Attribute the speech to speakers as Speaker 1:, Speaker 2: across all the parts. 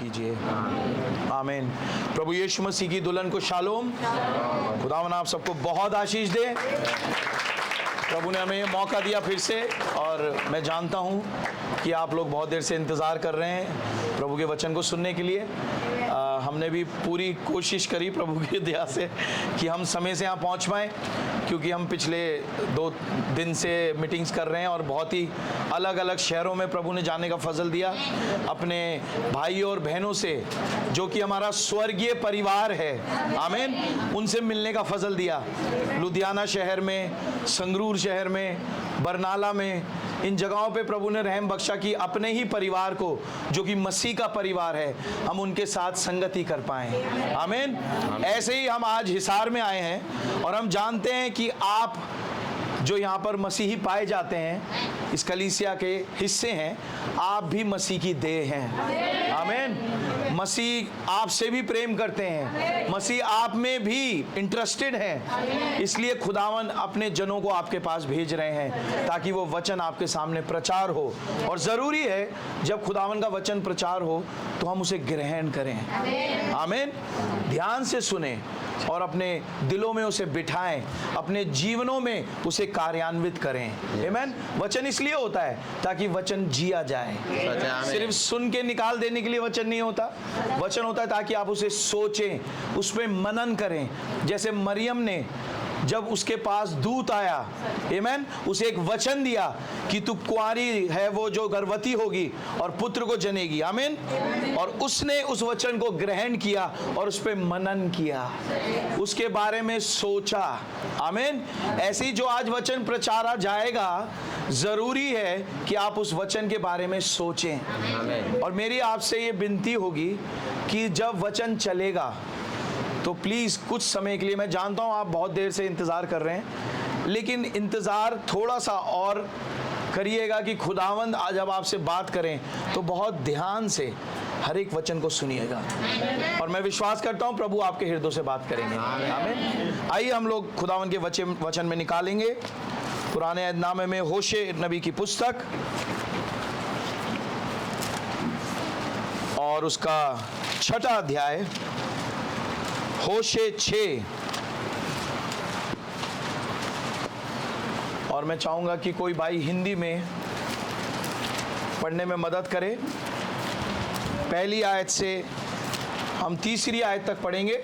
Speaker 1: कीजिए। आमीन। प्रभु यीशु मसीह की दुल्हन को शालोम। खुदावन आप सबको बहुत आशीष दे। प्रभु ने हमें मौका दिया फिर से, और मैं जानता हूँ कि आप लोग बहुत देर से इंतज़ार कर रहे हैं प्रभु के वचन को सुनने के लिए। हमने भी पूरी कोशिश करी प्रभु की दया से कि हम समय से यहाँ पहुँच पाएँ, क्योंकि हम पिछले 2 दिन से मीटिंग्स कर रहे हैं और बहुत ही अलग अलग शहरों में प्रभु ने जाने का फजल दिया। अपने भाइयों और बहनों से जो कि हमारा स्वर्गीय परिवार है, आमीन, उनसे मिलने का फजल दिया। लुधियाना शहर में, संगरूर शहर में, बरनाला में, इन जगहों पे प्रभु ने रहम बख्शा कि अपने ही परिवार को जो कि मसीह का परिवार है, हम उनके साथ संगति कर पाएँ। आमीन। ऐसे ही हम आज हिसार में आए हैं और हम जानते हैं कि आप जो यहाँ पर मसीही पाए जाते हैं, इस कलीसिया के हिस्से हैं, आप भी मसीह की देह हैं। आमीन। मसीह आपसे भी प्रेम करते हैं, मसीह आप में भी इंटरेस्टेड हैं। इसलिए खुदावन अपने जनों को आपके पास भेज रहे हैं ताकि वो वचन आपके सामने प्रचार हो। और ज़रूरी है जब खुदावन का वचन प्रचार हो तो हम उसे ग्रहण करें। आमीन। ध्यान से सुने और अपने दिलों में उसे बिठाएं, अपने जीवनों में उसे कार्यान्वित करें। आमीन। वचन इसलिए होता है ताकि वचन जिया जाए। सिर्फ सुन के निकाल देने के लिए वचन नहीं होता। वचन होता है ताकि आप उसे सोचें, उस पर मनन करें। जैसे मरियम ने जब उसके पास दूत आया, आमीन, उसे एक वचन दिया कि तू कुंवारी है वो जो गर्भवती होगी और पुत्र को जनेगी। आमीन। और उसने उस वचन को ग्रहण किया और उस पर मनन किया, उसके बारे में सोचा। आमीन। ऐसे ही जो आज वचन प्रचारा जाएगा, जरूरी है कि आप उस वचन के बारे में सोचें। और मेरी आपसे ये विनती होगी कि जब वचन चलेगा तो प्लीज़ कुछ समय के लिए, मैं जानता हूँ आप बहुत देर से इंतज़ार कर रहे हैं, लेकिन इंतज़ार थोड़ा सा और करिएगा कि खुदावंद आज जब आपसे बात करें तो बहुत ध्यान से हर एक वचन को सुनिएगा। और मैं विश्वास करता हूँ प्रभु आपके हृदय से बात करेंगे। आमीन। आइए हम लोग खुदावंद के वचन में निकालेंगे पुराने अहदनामे में होशे नबी की पुस्तक और उसका 6वां अध्याय, होशे 6। और मैं चाहूँगा कि कोई भाई हिंदी में पढ़ने में मदद करे। पहली आयत से हम 3री आयत तक पढ़ेंगे।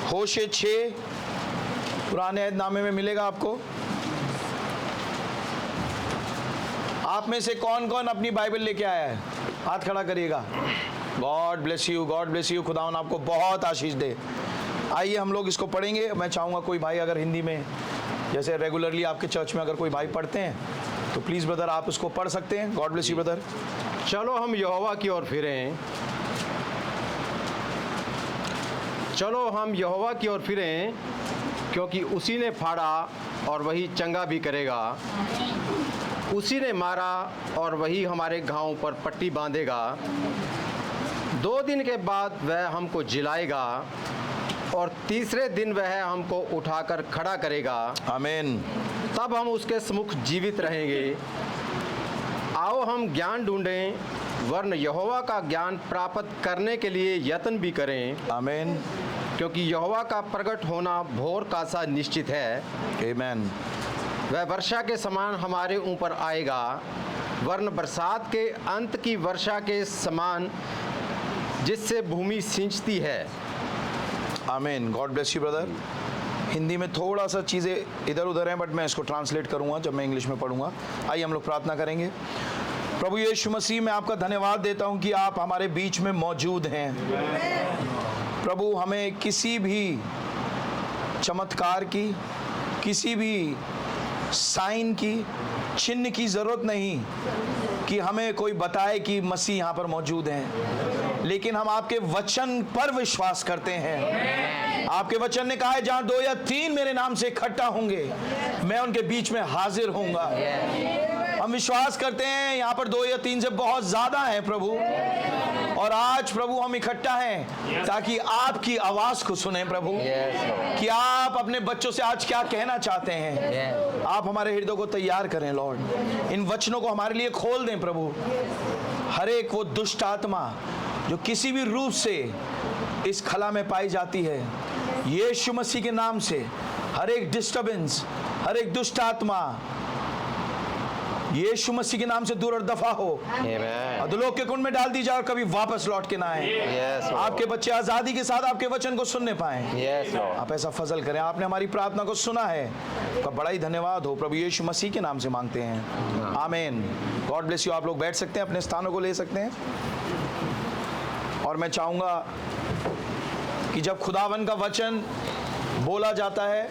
Speaker 1: होशे 6 पुराने अहदनामे में मिलेगा आपको। आप में से कौन कौन अपनी बाइबल लेके आया है? हाथ खड़ा करिएगा। God bless you, God bless you. खुदावन आपको बहुत आशीष दे। आइए हम लोग इसको पढ़ेंगे। मैं चाहूँगा कोई भाई अगर हिंदी में, जैसे रेगुलरली आपके चर्च में अगर कोई भाई पढ़ते हैं तो प्लीज़ ब्रदर आप उसको पढ़ सकते हैं। God bless you brother.
Speaker 2: चलो हम यहोवा की ओर फिरें, चलो हम यहोवा की ओर फिरें, क्योंकि उसी ने फाड़ा और वही चंगा भी करेगा, उसी ने मारा और वही हमारे घावों पर पट्टी बांधेगा। 2 दिन के बाद वह हमको जिलाएगा और 3रे दिन वह हमको उठाकर खड़ा करेगा।
Speaker 1: आमीन।
Speaker 2: तब हम उसके सम्मुख जीवित रहेंगे। आओ हम ज्ञान ढूंढें, वरन यहोवा का ज्ञान प्राप्त करने के लिए यत्न भी करें।
Speaker 1: आमीन।
Speaker 2: क्योंकि यहोवा का प्रकट होना भोर का सा निश्चित है।
Speaker 1: आमीन।
Speaker 2: वह वर्षा के समान हमारे ऊपर आएगा, वरन बरसात के अंत की वर्षा के समान जिससे भूमि सिंचती है।
Speaker 1: आमीन। God bless you brother. Hindi में थोड़ा सा चीज़ें इधर उधर हैं, बट मैं इसको ट्रांसलेट करूँगा जब मैं इंग्लिश में पढ़ूँगा। आइए हम लोग प्रार्थना करेंगे। प्रभु यीशु मसीह, मैं आपका धन्यवाद देता हूँ कि आप हमारे बीच में मौजूद हैं। प्रभु, हमें किसी भी चमत्कार की, किसी भी साइन की, चिन्ह की ज़रूरत नहीं कि हमें कोई बताए कि मसीह यहाँ पर मौजूद हैं, लेकिन हम आपके वचन पर विश्वास करते हैं। आपके वचन ने कहा है जहाँ 2 या 3 मेरे नाम से इकट्ठा होंगे, मैं उनके बीच में हाजिर होऊंगा। हम विश्वास करते हैं यहाँ पर 2 या 3 से बहुत ज़्यादा है प्रभु। और आज प्रभु हम इकट्ठा हैं ताकि आपकी आवाज़ को सुने प्रभु, कि आप अपने बच्चों से आज क्या कहना चाहते हैं। आप हमारे हृदय को तैयार करें लॉर्ड, इन वचनों को हमारे लिए खोल दें प्रभु। हर एक वो दुष्ट आत्मा जो किसी भी रूप से इस खला में पाई जाती है, यीशु मसीह के नाम से हर एक डिस्टर्बेंस, हर एक दुष्ट आत्मा यीशु मसीह के नाम से दूर और दफा हो, अधोलोक के कुंड में डाल दी जाए और कभी वापस लौट के ना आए। आपके बच्चे आजादी के साथ आपके वचन को सुनने पाएं। आप ऐसा फजल करें। आपने हमारी प्रार्थना को सुना है, तो बड़ा ही धन्यवाद हो। प्रभु यीशु मसीह के नाम से मांगते हैं, आमीन। God bless you. आप लोग बैठ सकते हैं, अपने स्थानों को ले सकते हैं। और मैं चाहूंगा कि जब खुदावन का वचन बोला जाता है,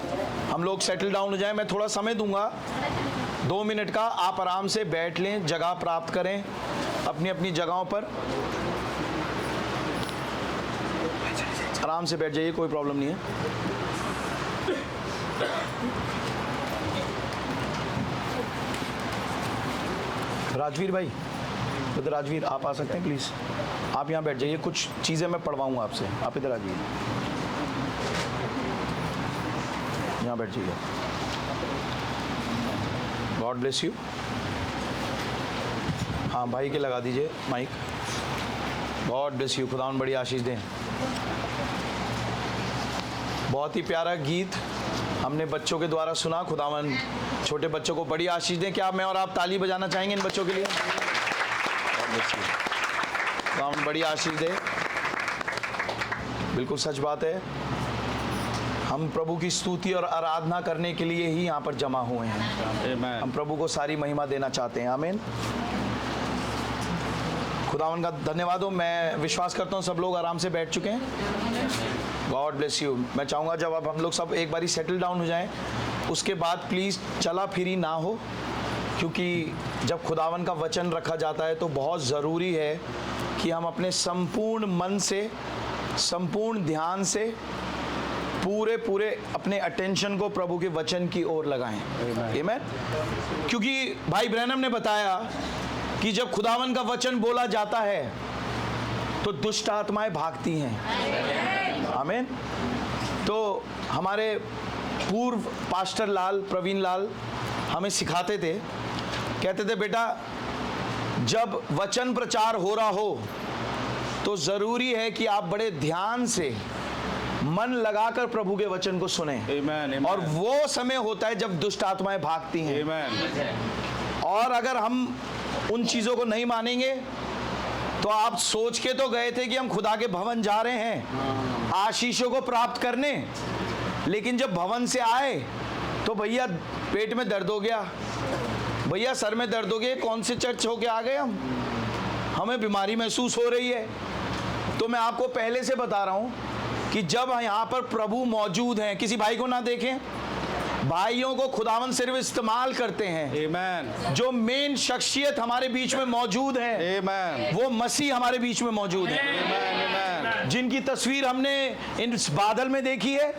Speaker 1: हम लोग सेटल डाउन हो जाएं। मैं थोड़ा समय दूंगा, 2 मिनट का। आप आराम से बैठ लें, जगह प्राप्त करें अपनी अपनी जगहों पर। आराम से बैठ जाइए, कोई प्रॉब्लम नहीं है। राजवीर भाई, उधर राजवीर आप आ सकते हैं प्लीज़। आप यहाँ बैठ जाइए, कुछ चीज़ें मैं पढ़वाऊँगा आपसे। आप इधर आ जाइए, यहाँ बैठ जाइए। God bless you. हाँ भाई के लगा दीजिए माइक। God bless you. खुदावन बड़ी आशीष दें। बहुत ही प्यारा गीत हमने बच्चों के द्वारा सुना। खुदावन छोटे बच्चों को बड़ी आशीष दें। क्या मैं और आप ताली बजाना चाहेंगे इन बच्चों के लिए? खुदावन बड़ी आशीष दे। बिल्कुल सच बात है, हम प्रभु की स्तुति और आराधना करने के लिए ही यहाँ पर जमा हुए हैं। हम प्रभु को सारी महिमा देना चाहते हैं। आमीन। खुदावन का धन्यवाद हो। मैं विश्वास करता हूँ सब लोग आराम से बैठ चुके हैं। God bless you. मैं चाहूँगा जब अब हम लोग सब एक बारी सेटल डाउन हो जाएं, उसके बाद प्लीज़ चला फिरी ना हो, क्योंकि जब खुदावन का वचन रखा जाता है तो बहुत ज़रूरी है कि हम अपने संपूर्ण मन से, संपूर्ण ध्यान से पूरे अपने अटेंशन को प्रभु के वचन की ओर लगाएं। आमीन। क्योंकि भाई ब्रैनम ने बताया कि जब खुदावन का वचन बोला जाता है तो दुष्ट आत्माएं भागती हैं। आमीन। तो हमारे पूर्व पास्टर लाल, प्रवीण लाल हमें सिखाते थे, कहते थे बेटा जब वचन प्रचार हो रहा हो तो ज़रूरी है कि आप बड़े ध्यान से मन लगाकर प्रभु के वचन को सुने।
Speaker 3: Amen.
Speaker 1: और वो समय होता है जब दुष्ट आत्माएं भागती हैं।
Speaker 3: Amen.
Speaker 1: और अगर हम उन चीज़ों को नहीं मानेंगे तो आप सोच के तो गए थे कि हम खुदा के भवन जा रहे हैं आशीषों को प्राप्त करने, लेकिन जब भवन से आए तो भैया पेट में दर्द हो गया, भैया सर में दर्द हो गया, कौन से चर्च होके आ गए हम, हमें बीमारी महसूस हो रही है। तो मैं आपको पहले से बता रहा हूँ कि जब यहाँ पर प्रभु मौजूद हैं, किसी भाई को ना देखें, भाइयों को खुदावन सिर्फ इस्तेमाल करते हैं।
Speaker 3: Amen.
Speaker 1: जो मेन शख्सियत हमारे बीच में मौजूद है
Speaker 3: Amen.
Speaker 1: वो मसीह हमारे बीच में मौजूद है।
Speaker 3: Amen. Amen.
Speaker 1: जिनकी तस्वीर हमने इस बादल में देखी है,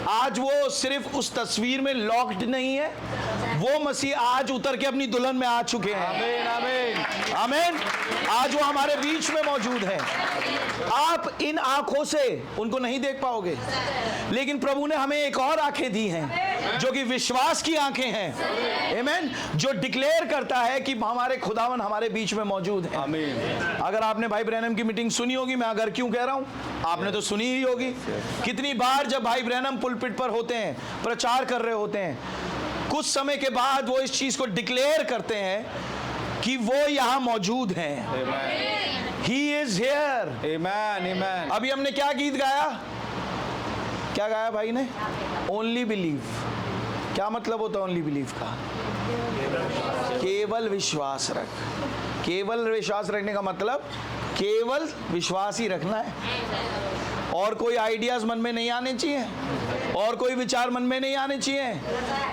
Speaker 1: आज वो सिर्फ उस तस्वीर में लॉक्ड नहीं है, वो मसीह आज उतर के अपनी दुल्हन में आ चुके हैं।
Speaker 3: Amen. Amen.
Speaker 1: आमीन। आज वो हमारे बीच में मौजूद है। आप इन आंखों से उनको नहीं देख पाओगे, लेकिन प्रभु ने हमें एक और आंखें दी हैं जो कि विश्वास की आंखें हैं। आमीन। जो डिक्लेयर करता है कि हमारे खुदावन हमारे बीच में मौजूद है।
Speaker 3: Amen.
Speaker 1: अगर आपने भाई ब्रैनम की मीटिंग सुनी होगी, मैं अगर क्यों कह रहा हूं, आपने तो सुनी ही होगी। कितनी बार जब भाई ब्रैनम पुलपिट पर होते हैं, प्रचार कर रहे होते हैं, कुछ समय के बाद वो इस चीज को डिक्लेयर करते हैं कि वो यहाँ मौजूद हैं। He is here.
Speaker 3: Amen. Amen.
Speaker 1: अभी हमने क्या गीत गाया, क्या गाया भाई ने? Only believe. क्या मतलब होता है ओनली बिलीव का? केवल विश्वास रख। केवल विश्वास रखने का मतलब केवल विश्वास ही रखना है, और कोई आइडियाज मन में नहीं आने चाहिए, और कोई विचार मन में नहीं आने चाहिए,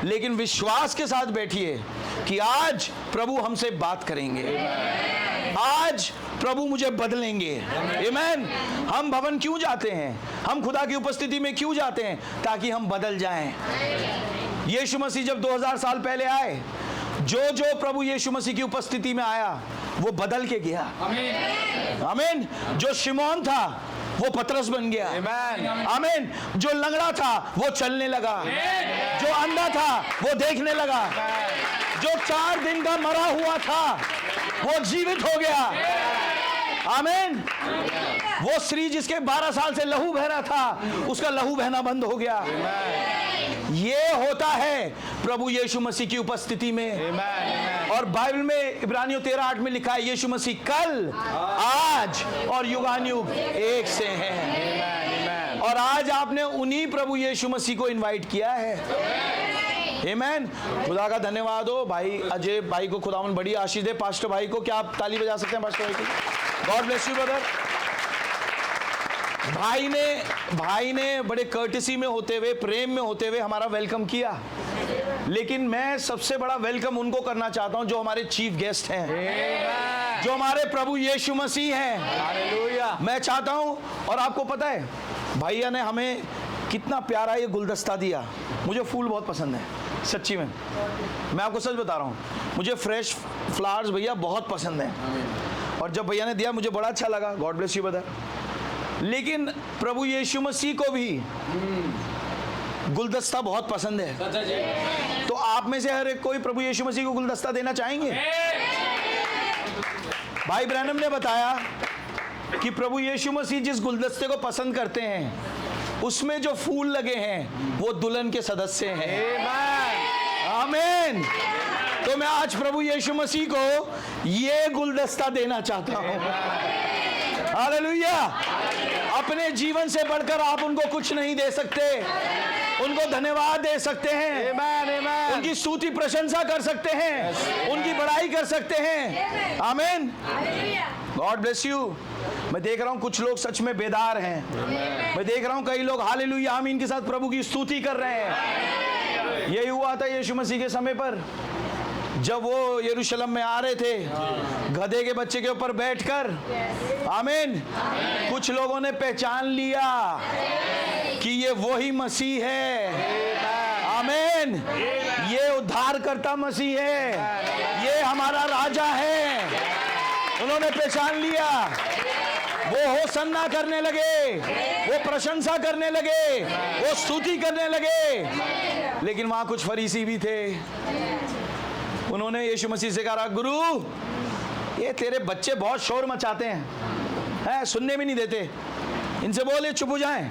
Speaker 1: लेकिन विश्वास के साथ बैठिए कि आज प्रभु हमसे बात करेंगे, आज प्रभु मुझे बदलेंगे। आमीन। हम भवन क्यों जाते हैं, हम खुदा की उपस्थिति में क्यों जाते हैं? ताकि हम बदल जाएं। यीशु मसीह जब 2000 साल पहले आए, जो जो प्रभु यीशु मसीह की उपस्थिति में आया वो बदल के गया। आमीन। जो शिमोन था वो पतरस बन गया। आमीन। जो लंगड़ा था वो चलने लगा, जो अंधा था वो देखने लगा, जो 4 दिन का मरा हुआ था वो जीवित हो गया। आमीन। वो स्त्री जिसके 12 साल से लहू बह रहा था, उसका लहू बहना बंद हो गया। ये होता है प्रभु यीशु मसीह की उपस्थिति में। और बाइबल में इब्रानियों 13:8 में लिखा है, यीशु मसीह कल, आज और युगानुयुग एक से हैं। और आज आपने उन्हीं प्रभु यीशु मसीह को इनवाइट किया है। आमीन। खुदा का धन्यवाद हो। भाई अजय भाई को खुदावन बड़ी आशीष दे। पास्टर भाई को क्या आप ताली बजा सकते हैं पास्टर भाई की? God bless you brother. भाई ने बड़े कर्टेसी में होते हुए, प्रेम में होते हुए हमारा वेलकम किया। लेकिन मैं सबसे बड़ा वेलकम उनको करना चाहता हूं जो हमारे चीफ गेस्ट हैं, जो हमारे प्रभु यीशु मसीह हैं। हालेलुया। मैं चाहता हूं, और आपको पता है भैया ने हमें कितना प्यारा ये गुलदस्ता दिया। मुझे फूल बहुत पसंद है सच्ची में, मैं आपको सच बता रहा हूँ। मुझे फ्रेश फ्लावर्स भैया बहुत पसंद है, और जब भैया ने दिया मुझे बड़ा अच्छा लगा। God bless you brother. लेकिन प्रभु यीशु मसीह को भी गुलदस्ता बहुत पसंद है। तो आप में से हर एक कोई प्रभु यीशु मसीह को गुलदस्ता देना चाहेंगे? भाई ब्रैनम ने बताया कि प्रभु यीशु मसीह जिस गुलदस्ते को पसंद करते हैं उसमें जो फूल लगे हैं वो दुल्हन के सदस्य हैं। आमीन। तो मैं आज प्रभु यीशु मसीह को ये गुलदस्ता देना चाहता हूं। हालेलुया। अपने जीवन से बढ़कर आप उनको कुछ नहीं दे सकते। उनको धन्यवाद दे सकते हैं। उनकी स्तुति प्रशंसा कर सकते हैं, उनकी बड़ाई कर सकते हैं। आमीन। God bless you. मैं देख रहा हूं कुछ लोग सच में बेदार हैं। मैं देख रहा हूं कई लोग हालेलुया आमीन के साथ प्रभु की स्तुति कर रहे हैं। यही हुआ था यीशु मसीह के समय पर, जब वो यरूशलेम में आ रहे थे गधे के बच्चे के ऊपर बैठकर। आमीन। कुछ लोगों ने पहचान लिया कि ये वही मसीह है। आमीन। ये उद्धारकर्ता मसीह है, ये हमारा राजा है। उन्होंने पहचान लिया। वो होसन्ना करने लगे, वो प्रशंसा करने लगे, वो स्तुति करने लगे। लेकिन वहां कुछ फरीसी भी थे। उन्होंने यीशु मसीह से कहा, गुरु ये तेरे बच्चे बहुत शोर मचाते हैं, सुनने भी नहीं देते, इनसे बोले चुप हो जाएं।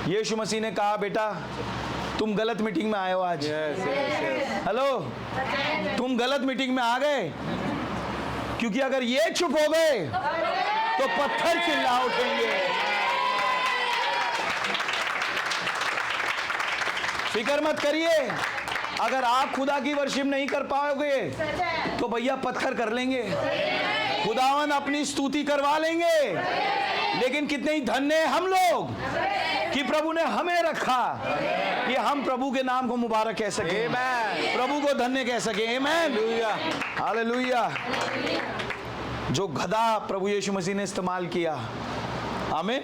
Speaker 1: यीशु मसीह ने कहा, बेटा तुम गलत मीटिंग में आए हो आज। हेलो, तुम गलत मीटिंग में आ गए, क्योंकि अगर ये चुप हो गए तो पत्थर चिल्ला उठेंगे। फिक्र मत करिए, अगर आप खुदा की वर्शिप नहीं कर पाओगे तो भैया पत्थर कर लेंगे, खुदावन अपनी स्तुति करवा लेंगे। लेकिन कितने ही धन्य हैं हम लोग कि प्रभु ने हमें रखा कि हम प्रभु के नाम को मुबारक कह सके, प्रभु को धन्य कह सके। आमीन। हालेलुया। जो गधा प्रभु यीशु मसीह ने इस्तेमाल किया, आमीन,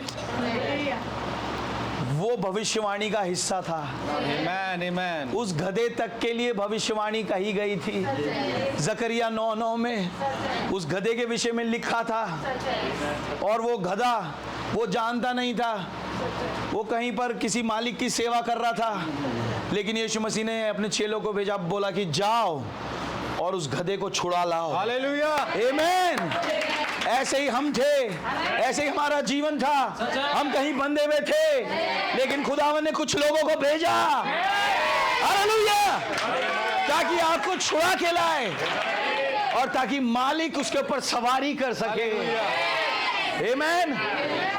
Speaker 1: वो भविष्यवाणी का हिस्सा था।
Speaker 3: आमीन।
Speaker 1: उस गधे तक के लिए भविष्यवाणी कही गई थी। जकरिया 9:9 में उस गधे के विषय में लिखा था। और वो गधा वो जानता नहीं था, वो कहीं पर किसी मालिक की सेवा कर रहा था। लेकिन यीशु मसीह ने अपने चेलों को भेजा, बोला कि जाओ और उस गधे को छुड़ा लाओ।
Speaker 3: हालेलुया।
Speaker 1: आमीन। ऐसे ही हम थे, ऐसे ही हमारा जीवन था। हम कहीं बंधे हुए थे, लेकिन खुदावन ने कुछ लोगों को भेजा, हालेलुया, ताकि आपको छुड़ा के लाए और ताकि मालिक उसके ऊपर सवारी कर सके। आमीन।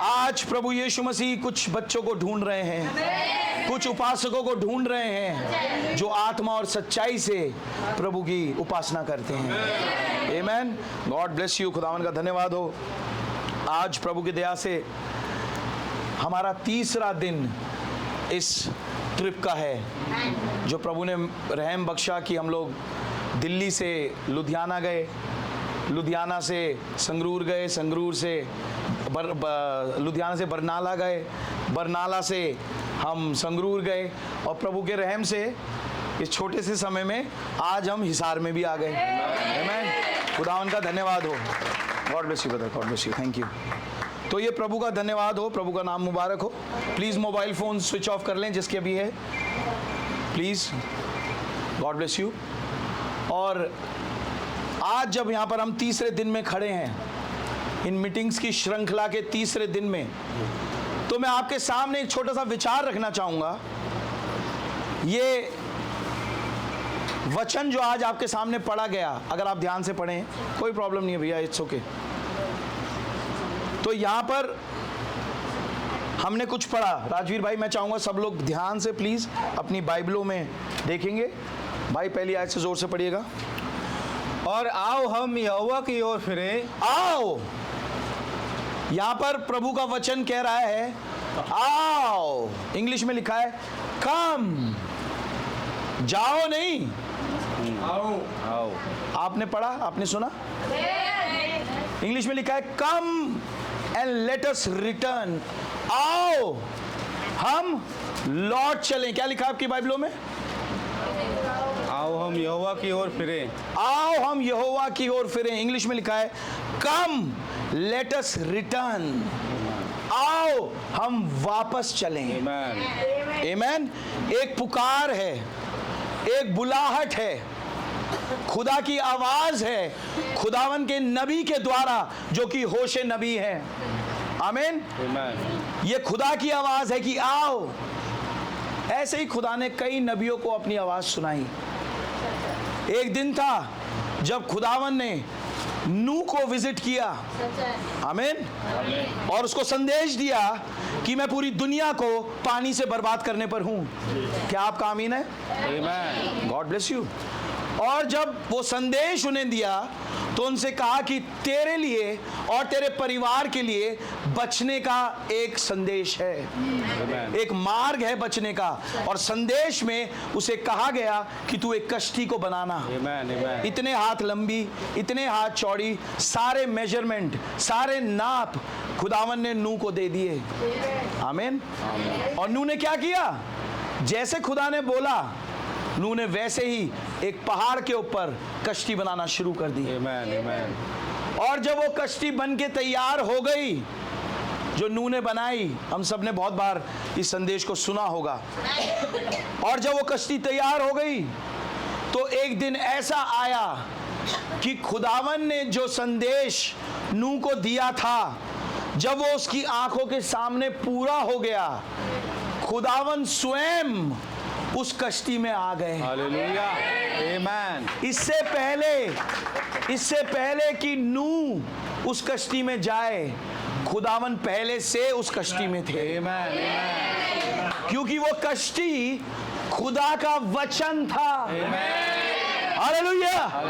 Speaker 1: आज प्रभु यीशु मसीह कुछ बच्चों को ढूंढ रहे हैं, कुछ उपासकों को ढूंढ रहे हैं जो आत्मा और सच्चाई से प्रभु की उपासना करते हैं। आमीन। God bless you. खुदावन का धन्यवाद हो। आज प्रभु की दया से हमारा तीसरा दिन इस ट्रिप का है, जो प्रभु ने रहम बख्शा कि हम लोग दिल्ली से लुधियाना गए, लुधियाना से संगरूर गए, संगरूर से लुधियाना से बरनाला गए, बरनाला से हम संगरूर गए, और प्रभु के रहम से इस छोटे से समय में आज हम हिसार में भी आ गए। आमीन। खुदावन का धन्यवाद हो। God bless you brother, God bless you, thank you. तो ये प्रभु का धन्यवाद हो, प्रभु का नाम मुबारक हो। Please mobile phone switch off कर लें जिसके भी है, प्लीज़। God bless you. और आज जब यहाँ पर हम तीसरे दिन में खड़े हैं, इन मीटिंग्स की श्रृंखला के तीसरे दिन में, तो मैं आपके सामने एक छोटा सा विचार रखना चाहूँगा। ये वचन जो आज आपके सामने पढ़ा गया, अगर आप ध्यान से पढ़ें, कोई प्रॉब्लम नहीं है भैया, इट्स ओके। तो यहाँ पर हमने कुछ पढ़ा। राजवीर भाई, मैं चाहूँगा सब लोग ध्यान से प्लीज़ अपनी बाइबलों में देखेंगे। भाई पहली आयत से ज़ोर से पढ़िएगा।
Speaker 3: और आओ हम यहोवा की ओर फिरें।
Speaker 1: आओ, यहाँ पर प्रभु का वचन कह रहा है आओ। इंग्लिश में लिखा है कम, जाओ नहीं,
Speaker 3: आओ आओ।
Speaker 1: आपने पढ़ा, आपने सुना? इंग्लिश में लिखा है come and let us return. आओ हम लौट चलें। क्या लिखा है आपकी बाइबलों में?
Speaker 3: आओ हम यहोवा की ओर फिरें।
Speaker 1: आओ हम यहोवा की ओर फिरें। इंग्लिश में लिखा है कम लेट अस रिटर्न। आओ हम वापस चलें।
Speaker 3: आमीन।
Speaker 1: आमीन। एक पुकार है, एक बुलाहट है, खुदा की आवाज है, खुदावन के नबी के द्वारा, जो कि होशे नबी है। आमीन।
Speaker 3: आमीन।
Speaker 1: ये खुदा की आवाज है कि आओ। ऐसे ही खुदा ने कई नबियों को अपनी आवाज सुनाई। एक दिन था जब खुदावन ने नूह को विजिट किया। आमीन। और उसको संदेश दिया कि मैं पूरी दुनिया को पानी से बर्बाद करने पर हूं। क्या आपका आमीन है?
Speaker 3: आमीन।
Speaker 1: God bless you. और जब वो संदेश उन्हें दिया तो उनसे कहा कि तेरे लिए और तेरे परिवार के लिए बचने का एक संदेश है, एक मार्ग है बचने का। और संदेश में उसे कहा गया कि तू एक कश्ती को बनाना।
Speaker 3: आमीन।
Speaker 1: इतने हाथ लंबी, इतने हाथ चौड़ी, सारे मेजरमेंट, सारे नाप खुदावन ने नूह को दे दिए। आमीन। और नूह ने क्या किया? जैसे खुदा ने बोला, नूह ने वैसे ही एक पहाड़ के ऊपर कश्ती बनाना शुरू कर दी।
Speaker 3: आमीन।
Speaker 1: और जब वो कश्ती बन के तैयार हो गई, जो नूह ने बनाई, हम सब ने बहुत बार इस संदेश को सुना होगा। और जब वो कश्ती तैयार हो गई तो एक दिन ऐसा आया कि खुदावन ने जो संदेश नूह को दिया था, जब वो उसकी आंखों के सामने पूरा हो गया, खुदावन स्वयं उस कश्ती में आ गए।
Speaker 3: हालेलुया। आमीन।
Speaker 1: इससे पहले कि नूह उस कश्ती में जाए, खुदावन पहले से उस कश्ती में थे।
Speaker 3: आमीन।
Speaker 1: क्योंकि वो कश्ती खुदा का वचन था। हालेलुया।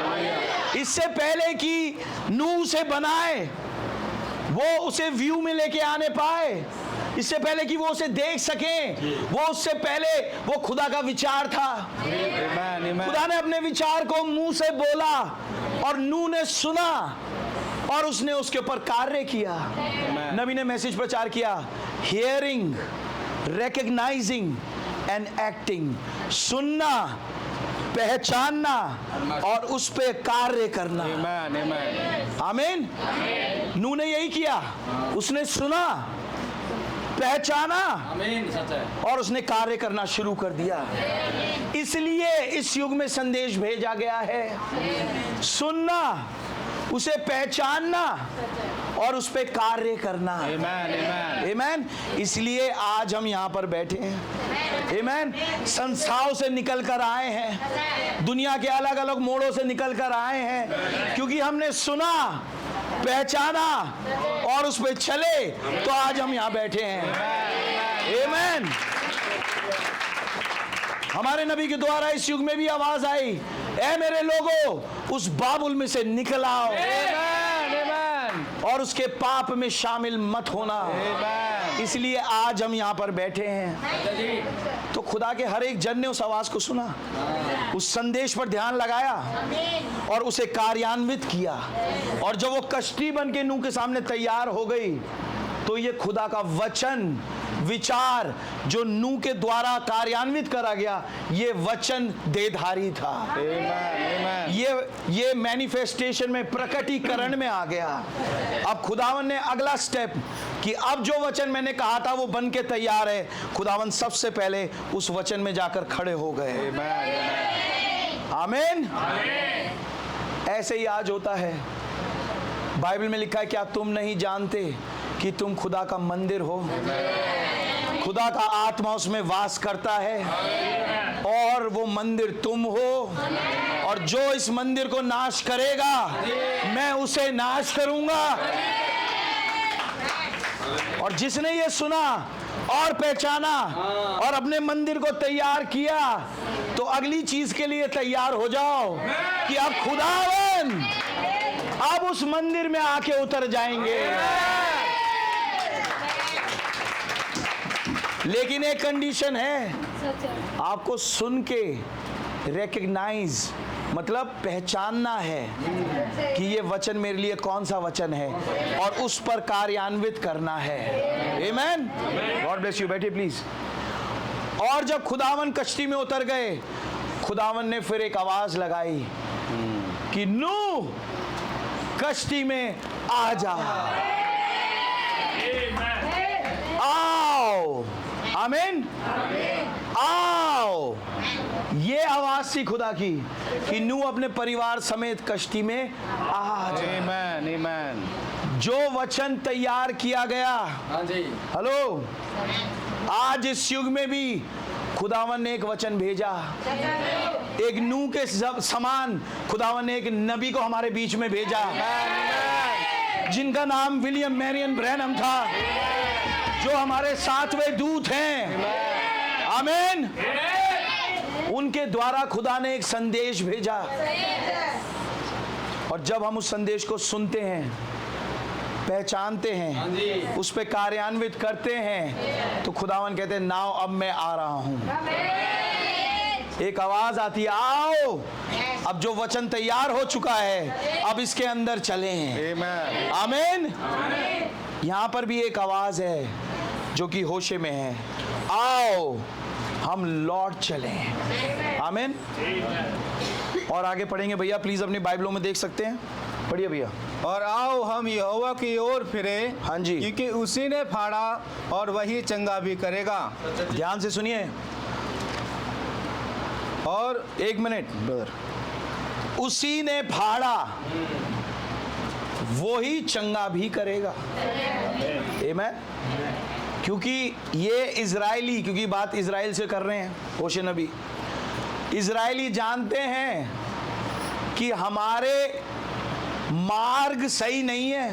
Speaker 1: इससे पहले कि नूह उसे बनाए, वो उसे व्यू में लेके आने पाए, इससे पहले कि वो उसे देख सकें, वो उससे पहले वो खुदा का विचार था।
Speaker 3: आमीन।
Speaker 1: खुदा ने अपने विचार को मुंह से बोला और नूह ने सुना और उसने उसके ऊपर कार्य किया। नबी ने मैसेज प्रचार किया, हियरिंग, रिकॉग्नाइजिंग एंड एक्टिंग। सुनना, पहचानना और उस पे कार्य करना। आमीन। नूह ने यही किया, उसने सुना, पहचाना और उसने कार्य करना शुरू कर दिया। इसलिए इस युग में संदेश भेजा गया है, सुनना, उसे पहचानना और उस पे कार्य करना। आमीन। इसलिए आज हम यहाँ पर बैठे हैं। आमीन। संस्थाओं से निकल कर आए हैं, दुनिया के अलग अलग मोड़ों से निकल कर आए हैं, क्योंकि हमने सुना, पहचाना और उस पे चले, तो आज हम यहाँ बैठे हैं। आमीन। हमारे नबी के द्वारा इस युग में भी आवाज आई, ऐ मेरे लोगों, उस बाबुल में से निकल आओ और उसके पाप में शामिल मत होना। इसलिए आज हम यहाँ पर बैठे हैं। तो खुदा के हर एक जन ने उस आवाज को सुना, उस संदेश पर ध्यान लगाया और उसे कार्यान्वित किया। और जब वो कश्ती बन के नूह के सामने तैयार हो गई, तो ये खुदा का वचन, विचार जो नूह के द्वारा कार्यान्वित करा गया, ये वचन देधारी था। ये मैनिफेस्टेशन में, प्रकटीकरण में आ गया। अब खुदावन ने अगला स्टेप कि अब जो वचन मैंने कहा था वो बन के तैयार है। खुदावन सबसे पहले उस वचन में जाकर खड़े हो गए। आमीन। ऐसे ही आज होता है। बाइबल में लिखा है, क्या तुम नहीं जानते कि तुम खुदा का मंदिर हो, खुदा का आत्मा उसमें वास करता है और वो मंदिर तुम हो, और जो इस मंदिर को नाश करेगा मैं उसे नाश करूंगा। और जिसने ये सुना और पहचाना और अपने मंदिर को तैयार किया, तो अगली चीज के लिए तैयार हो जाओ कि अब खुदावन अब उस मंदिर में आके उतर जाएंगे। लेकिन एक कंडीशन है, आपको सुन के रिकग्नाइज मतलब पहचानना है कि ये वचन मेरे लिए कौन सा वचन है और उस पर कार्यान्वित करना है। आमीन। God bless you. बैठिए प्लीज। और जब खुदावन कश्ती में उतर गए, खुदावन ने फिर एक आवाज लगाई कि नूह कश्ती में आ जा, आओ। आमीन। आओ। ये आवाज थी खुदा की कि नूह अपने परिवार समेत कश्ती में आ जा।
Speaker 2: आमीन, आमीन।
Speaker 1: जो वचन तैयार किया गया, हेलो, आज इस युग में भी खुदावन ने एक वचन भेजा। एक नूह के समान खुदावन ने एक नबी को हमारे बीच में भेजा, जिनका नाम विलियम मैरियन ब्रैनम था, जो हमारे 7वें दूत हैं। आमीन। उनके द्वारा खुदा ने एक संदेश भेजा, और जब हम उस संदेश को सुनते हैं, पहचानते हैं, उस पे कार्यान्वित करते हैं, तो खुदावन कहते हैं नाउ अब मैं आ रहा हूं। एक आवाज आती है, आओ, अब जो वचन तैयार हो चुका है अब इसके अंदर चलें। आमीन। यहां पर भी एक आवाज है जो कि होशे में है, आओ हम लौट चलें। आमीन। और आगे पढ़ेंगे भैया, प्लीज अपनी बाइबलों में देख सकते हैं, पढ़िए भैया।
Speaker 3: और आओ हम यहोवा की ओर फिरे,
Speaker 1: हाँ जी,
Speaker 3: क्योंकि उसी ने फाड़ा और वही चंगा भी करेगा।
Speaker 1: ध्यान से सुनिए। और एक मिनट ब्रदर, उसी ने फाड़ा वो ही चंगा भी करेगा। आमीन। क्योंकि ये इजरायली, क्योंकि बात इजराइल से कर रहे हैं होशे नबी, इजरायली जानते हैं कि हमारे मार्ग सही नहीं है।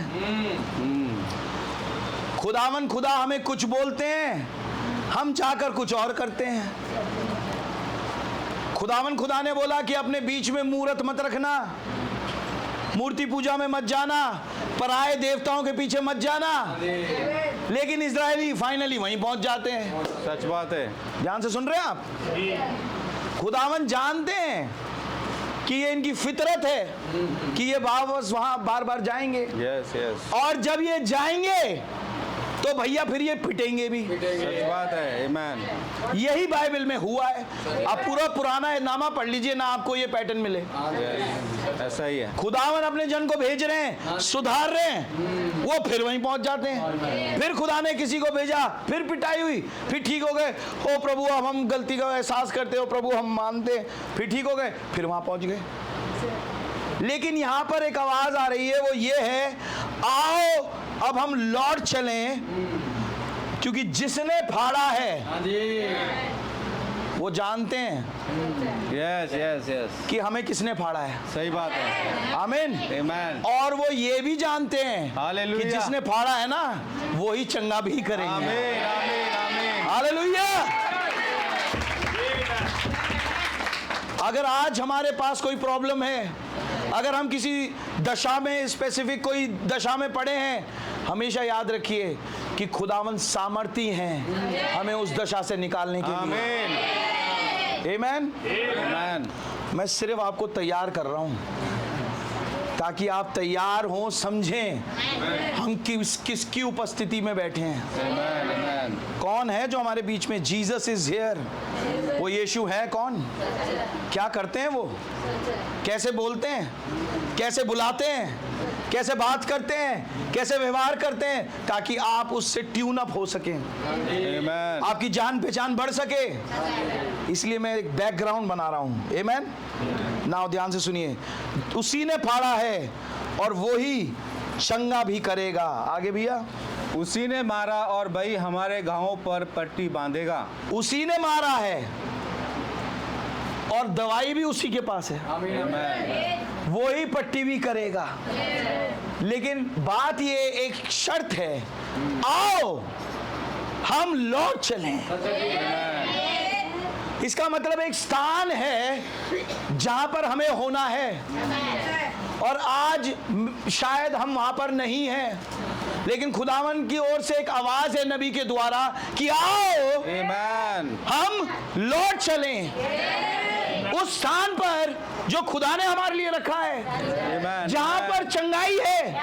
Speaker 1: खुदावन खुदा हमें कुछ बोलते हैं, हम चाहकर कुछ और करते हैं। खुदावन खुदा ने बोला कि अपने बीच में मूर्त मत रखना, मूर्ति पूजा में मत जाना, पराये देवताओं के पीछे मत जाना। लेकिन इजरायली फाइनली वहीं पहुंच जाते हैं।
Speaker 2: सच बात है।
Speaker 1: ध्यान से सुन रहे हैं आप? खुदावन जानते हैं कि ये इनकी फितरत है कि ये वापस वहां बार बार जाएंगे।
Speaker 2: Yes yes.
Speaker 1: और जब ये जाएंगे तो भैया फिर ये पिटेंगे भी।
Speaker 2: सच बात है। आमीन।
Speaker 1: यही बाइबल में हुआ है। आप पूरा पुराना नामा पढ़ लीजिए ना, आपको ये पैटर्न मिले।
Speaker 2: ऐसा ही है।
Speaker 1: खुदावन अपने जन को भेज रहे हैं, सुधार रहे हैं, वो फिर वहीं पहुंच जाते हैं। फिर खुदा ने किसी को भेजा, फिर पिटाई हुई, फिर ठीक हो गए, ओ प्रभु अब हम गलती का एहसास करते हो प्रभु, हम मानते, फिर ठीक हो गए, फिर वहां पहुंच गए। लेकिन यहां पर एक आवाज आ रही है, वो ये है, आओ अब हम लौट चलें, क्योंकि जिसने फाड़ा है वो जानते हैं
Speaker 2: यस यस यस
Speaker 1: कि हमें किसने फाड़ा है।
Speaker 2: सही बात है।
Speaker 1: आमीन।
Speaker 2: आमीन।
Speaker 1: और वो ये भी जानते हैं
Speaker 2: हालेलुया
Speaker 1: कि जिसने फाड़ा है ना वो ही चंगा भी करेंगे।
Speaker 2: आमीन आमीन आमीन।
Speaker 1: हालेलुया। अगर आज हमारे पास कोई प्रॉब्लम है, अगर हम किसी दशा में, स्पेसिफिक कोई दशा में पड़े हैं, हमेशा याद रखिए कि खुदावन सामर्थी हैं हमें उस दशा से निकालने के लिए। आमीन।
Speaker 2: आमीन।
Speaker 1: मैं सिर्फ आपको तैयार कर रहा हूं ताकि आप तैयार हों, समझें हम किसकी उपस्थिति में बैठे हैं।
Speaker 2: आमीन।
Speaker 1: कौन है जो हमारे बीच में? Jesus is here. वो यीशु है। कौन? क्या करते हैं वो? कैसे बोलते हैं? कैसे बुलाते हैं? कैसे बात करते हैं? कैसे व्यवहार करते हैं? ताकि आप उससे ट्यून अप हो सकें,
Speaker 2: आमीन।
Speaker 1: आपकी जान पहचान बढ़ सके। इसलिए मैं एक बैकग्राउंड बना रहा हूं। आमीन। ना ध्यान से सुनिए, उसी ने फाड़ा है और वो ही चंगा भी करेगा। आगे भैया,
Speaker 3: उसी ने मारा और वही हमारे घावों पर पट्टी बांधेगा।
Speaker 1: उसी ने मारा है और दवाई भी उसी के पास है,
Speaker 3: आमीन।
Speaker 1: वो ही पट्टी भी करेगा। लेकिन बात ये एक शर्त है, आओ हम लौट चलें। इसका मतलब एक स्थान है जहां पर हमें होना है और आज शायद हम वहां पर नहीं हैं, लेकिन खुदावन की ओर से एक आवाज है नबी के द्वारा कि आओ
Speaker 3: आमीन।
Speaker 1: हम लौट चलें उस स्थान पर जो खुदा ने हमारे लिए रखा है,
Speaker 3: आमीन।
Speaker 1: जहां पर चंगाई है,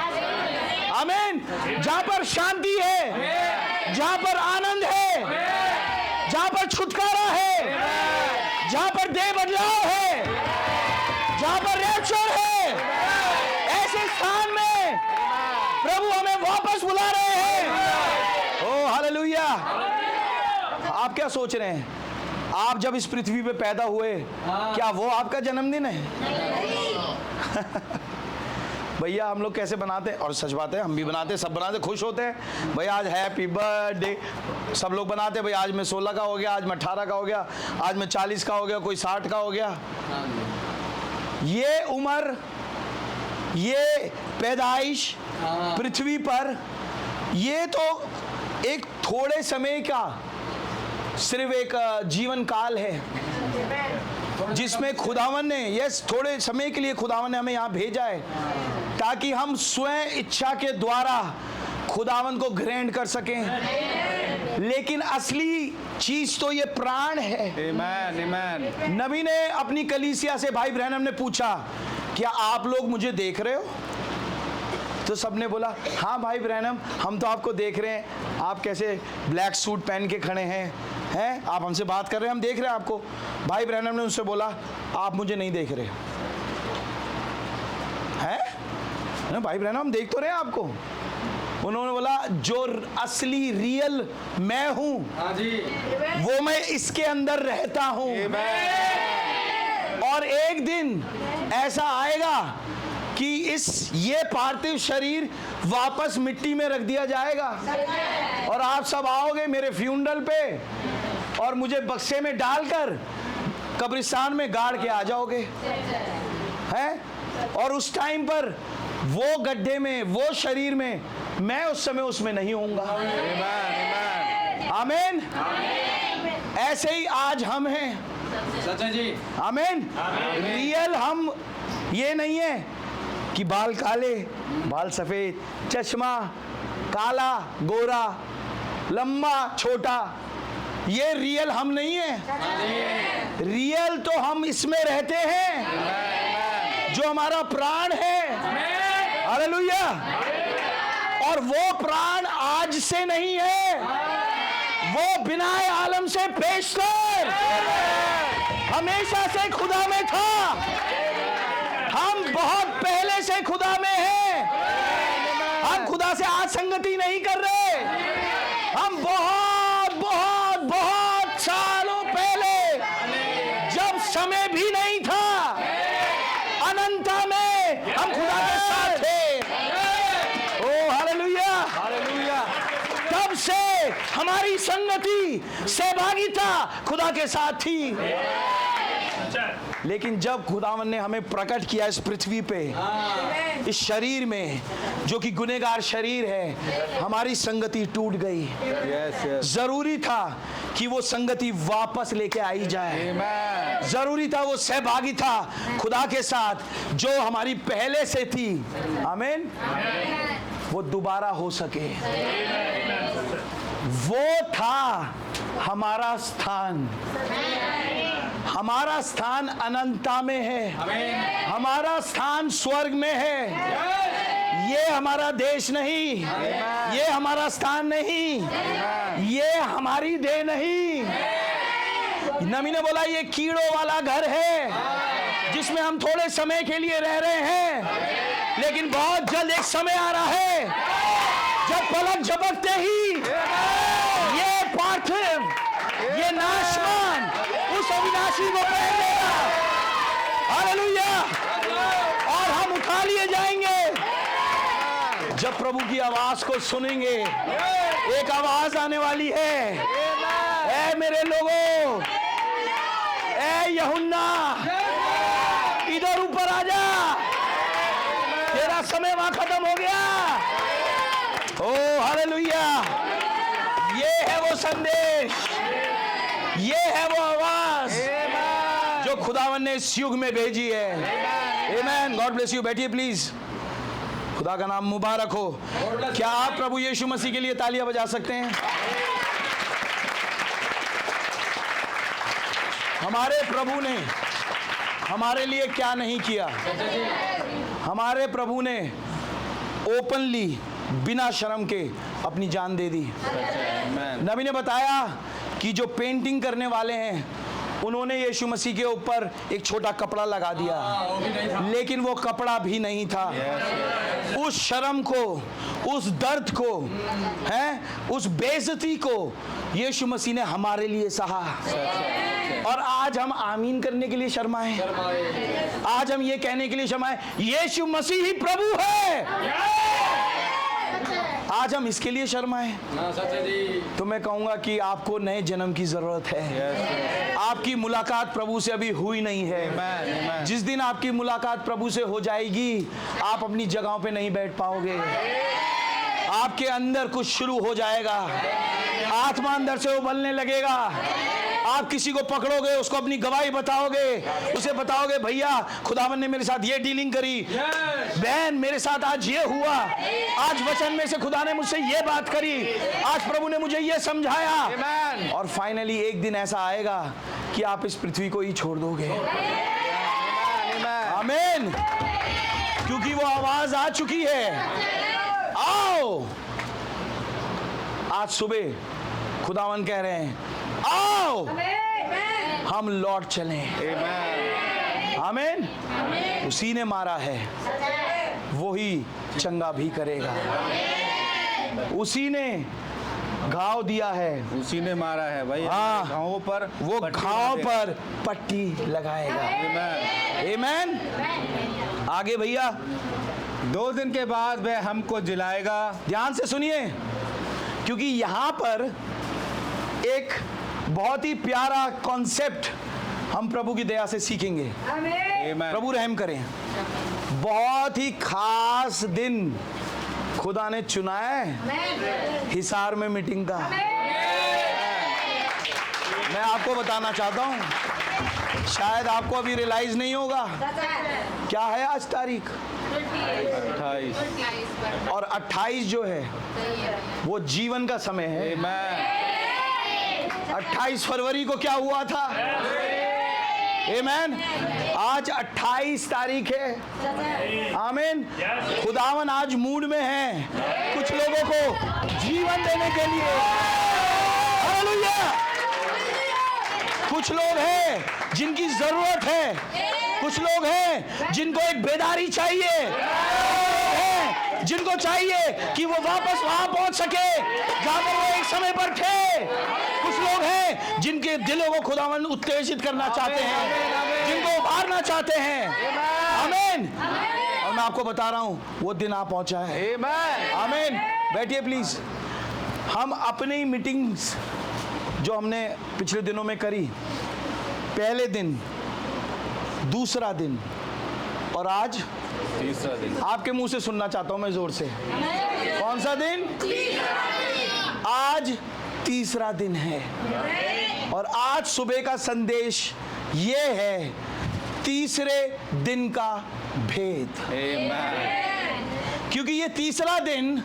Speaker 1: आमीन, जहां पर शांति है, जहां पर आनंद है, जहां पर छुटकारा है, जहां पर देह बदलाव है, जहां पर रैप्चर है, ऐसे स्थान में प्रभु हमें वापस बुला रहे हैं। ओ हालेलुया। आप क्या सोच रहे हैं? आप जब इस पृथ्वी पे पैदा हुए, क्या वो आपका जन्मदिन है? भैया हम लोग कैसे बनाते हैं, और सच बात है हम भी बनाते हैं, सब बनाते, खुश होते हैं भैया आज हैप्पी बर्थडे, सब लोग बनाते हैं, भैया आज मैं 16 का हो गया, आज मैं 18 का हो गया, आज मैं 40 का हो गया, कोई 60 का हो गया। ये उम्र, ये पैदाइश पृथ्वी पर, ये तो एक थोड़े समय का सिर्फ एक जीवन काल है जिसमें खुदावन ने, यस, थोड़े समय के लिए खुदावन ने हमें यहाँ भेजा है ताकि हम स्वयं इच्छा के द्वारा खुदावन को ग्रहण कर सकें। लेकिन असली चीज तो ये प्राण है।
Speaker 3: आमीन, आमीन।
Speaker 1: नबी ने अपनी कलीसिया से, भाई ब्रैनम ने पूछा, क्या आप लोग मुझे देख रहे हो? तो सबने बोला हाँ भाई ब्रैनम, हम तो आपको देख रहे हैं, आप कैसे ब्लैक सूट पहन के खड़े हैं, आप हमसे बात कर रहे हैं, हम देख रहे हैं आपको। भाई ब्रैनम ने उनसे बोला आप मुझे नहीं देख रहे हैं? ना भाई ब्रैनम, हम देख तो रहे हैं आपको। उन्होंने बोला जो असली रियल मैं हूं,
Speaker 3: हाँ जी,
Speaker 1: वो मैं इसके अंदर रहता हूं, और एक दिन ऐसा आएगा कि ये पार्थिव शरीर वापस मिट्टी में रख दिया जाएगा और आप सब आओगे मेरे फ्यूनरल पे और मुझे बक्से में डालकर कब्रिस्तान में गाड़ के आ जाओगे, हैं? और उस टाइम पर वो गड्ढे में, वो शरीर में, मैं उस समय उसमें नहीं होऊंगा। आमीन। ऐसे ही आज हम हैं,
Speaker 3: सच है जी,
Speaker 1: आमीन। रियल हम ये नहीं है कि बाल काले, बाल सफेद, चश्मा काला गोरा, लंबा छोटा, ये रियल हम नहीं है। रियल तो हम इसमें रहते हैं जो हमारा प्राण है। हालेलुया। और वो प्राण आज से नहीं है, वो बिना आलम से पेशतर हमेशा से खुदा में था। हम बहुत पहले से खुदा में हैं। हम खुदा से आज संगति नहीं कर रहे, हम बहुत बहुत बहुत सालों पहले, जब समय भी नहीं था, अनंता में हम खुदा के साथ थे। ओ हालेलुया, हालेलुया। तब से हमारी संगति, सहभागिता खुदा के साथ थी। लेकिन जब खुदावन ने हमें प्रकट किया इस पृथ्वी पे, इस शरीर में जो कि गुनहगार शरीर है, हमारी संगति टूट गई। जरूरी था कि वो संगति वापस लेके आई जाए। जरूरी था वो सहभागिता खुदा के साथ जो हमारी पहले से थी, आमीन, वो दोबारा हो सके। वो था हमारा स्थान। हमारा स्थान अनंता में है, हमारा स्थान स्वर्ग में है। ये हमारा देश नहीं, ये हमारा स्थान नहीं, ये हमारी देह नहीं। नबी ने बोला ये कीड़ों वाला घर है जिसमें हम थोड़े समय के लिए रह रहे हैं, लेकिन बहुत जल्द एक समय आ रहा है जब पलक झपकते ही ये पार्थिव, ये नाशवान उस अविनाशी को पहन लेगा। हालेलुया। और हम उठा लिए जाएंगे जब प्रभु की आवाज को सुनेंगे। एक आवाज आने वाली है, ए मेरे लोगों, ए यूहन्ना, इधर ऊपर आ जा, तेरा समय वहां खत्म हो गया। ओ हालेलुया। ये है वो संदेश, ये है वो आवाज जो खुदावन ने इस युग में भेजी है। आमेन। God bless you. बैठिए प्लीज। खुदा का नाम मुबारक हो। क्या आप प्रभु यीशु मसीह के लिए तालियां बजा सकते हैं? हमारे प्रभु ने हमारे लिए क्या नहीं किया। हमारे प्रभु ने ओपनली बिना शर्म के अपनी जान दे दी। नबी ने बताया कि जो पेंटिंग करने वाले हैं उन्होंने यीशु मसीह के ऊपर एक छोटा कपड़ा लगा दिया, लेकिन वो कपड़ा भी नहीं था। उस शर्म को, उस दर्द को, हैं, उस बेइज्जती को यीशु मसीह ने हमारे लिए सहा। और आज हम आमीन करने के लिए शर्माए, आज हम ये कहने के लिए शर्माए यीशु मसीह ही प्रभु है। आज हम इसके लिए शर्माए। तो मैं कहूंगा कि आपको नए जन्म की जरूरत है। आपकी मुलाकात प्रभु से अभी हुई नहीं है। जिस दिन आपकी मुलाकात प्रभु से हो जाएगी, आप अपनी जगहों पे नहीं बैठ पाओगे। आपके अंदर कुछ शुरू हो जाएगा, आत्मा अंदर से उबलने लगेगा। आप किसी को पकड़ोगे, उसको अपनी गवाही बताओगे, उसे बताओगे भैया खुदावन ने मेरे साथ ये डीलिंग करी, बहन मेरे साथ आज ये हुआ, आज वचन में से खुदा ने मुझसे ये बात करी, आज प्रभु ने मुझे ये समझाया। और फाइनली एक दिन ऐसा आएगा कि आप इस पृथ्वी को ही छोड़ दोगे। आमीन। क्योंकि वो आवाज आ चुकी है। आओ, आज सुबह खुदावन कह रहे हैं आओ हम लौट चलें। आमीन। उसी ने मारा है, वो ही चंगा भी करेगा। उसी ने घाव दिया है,
Speaker 3: उसी ने मारा है भाई।
Speaker 1: हाँ,
Speaker 3: घावों पर
Speaker 1: वो घाव पर पट्टी लगाएगा। आमीन। आगे भैया,
Speaker 3: 2 दिन के बाद वह हमको जिलाएगा।
Speaker 1: ध्यान से सुनिए, क्योंकि यहां पर एक बहुत ही प्यारा कॉन्सेप्ट हम प्रभु की दया से सीखेंगे। प्रभु रहम करें। बहुत ही खास दिन खुदा ने चुना है हिसार में मीटिंग का। मैं आपको बताना चाहता हूं, शायद आपको अभी रियलाइज नहीं होगा क्या है आज तारीख
Speaker 3: 28
Speaker 1: और 28 जो है वो जीवन का समय है। 28 फरवरी को क्या हुआ था? आमीन। आज 28 तारीख है। आमीन। खुदावन आज मूड में है कुछ लोगों को जीवन देने के लिए। हालेलुया। कुछ लोग हैं जिनकी जरूरत है, कुछ लोग हैं जिनको एक बेदारी चाहिए, जिनको चाहिए कि वो वापस वहां पहुंच सके जहां पर वो एक समय पर थे। कुछ लोग हैं जिनके दिलों को खुदावन उत्तेजित करना चाहते हैं, जिनको उभारना चाहते हैं। आमीन। और मैं आपको बता रहा हूं वो दिन आ पहुंचा है। आमीन। बैठिए प्लीज। हम अपनी मीटिंग्स जो हमने पिछले दिनों में करी, पहले दिन, दूसरा दिन और आज
Speaker 3: तीसरा दिन,
Speaker 1: आपके मुंह से सुनना चाहता हूं मैं जोर से। कौन सा दिन? आज तीसरा दिन है। और आज सुबह का संदेश ये है, तीसरे दिन का भेद। क्योंकि ये तीसरा दिन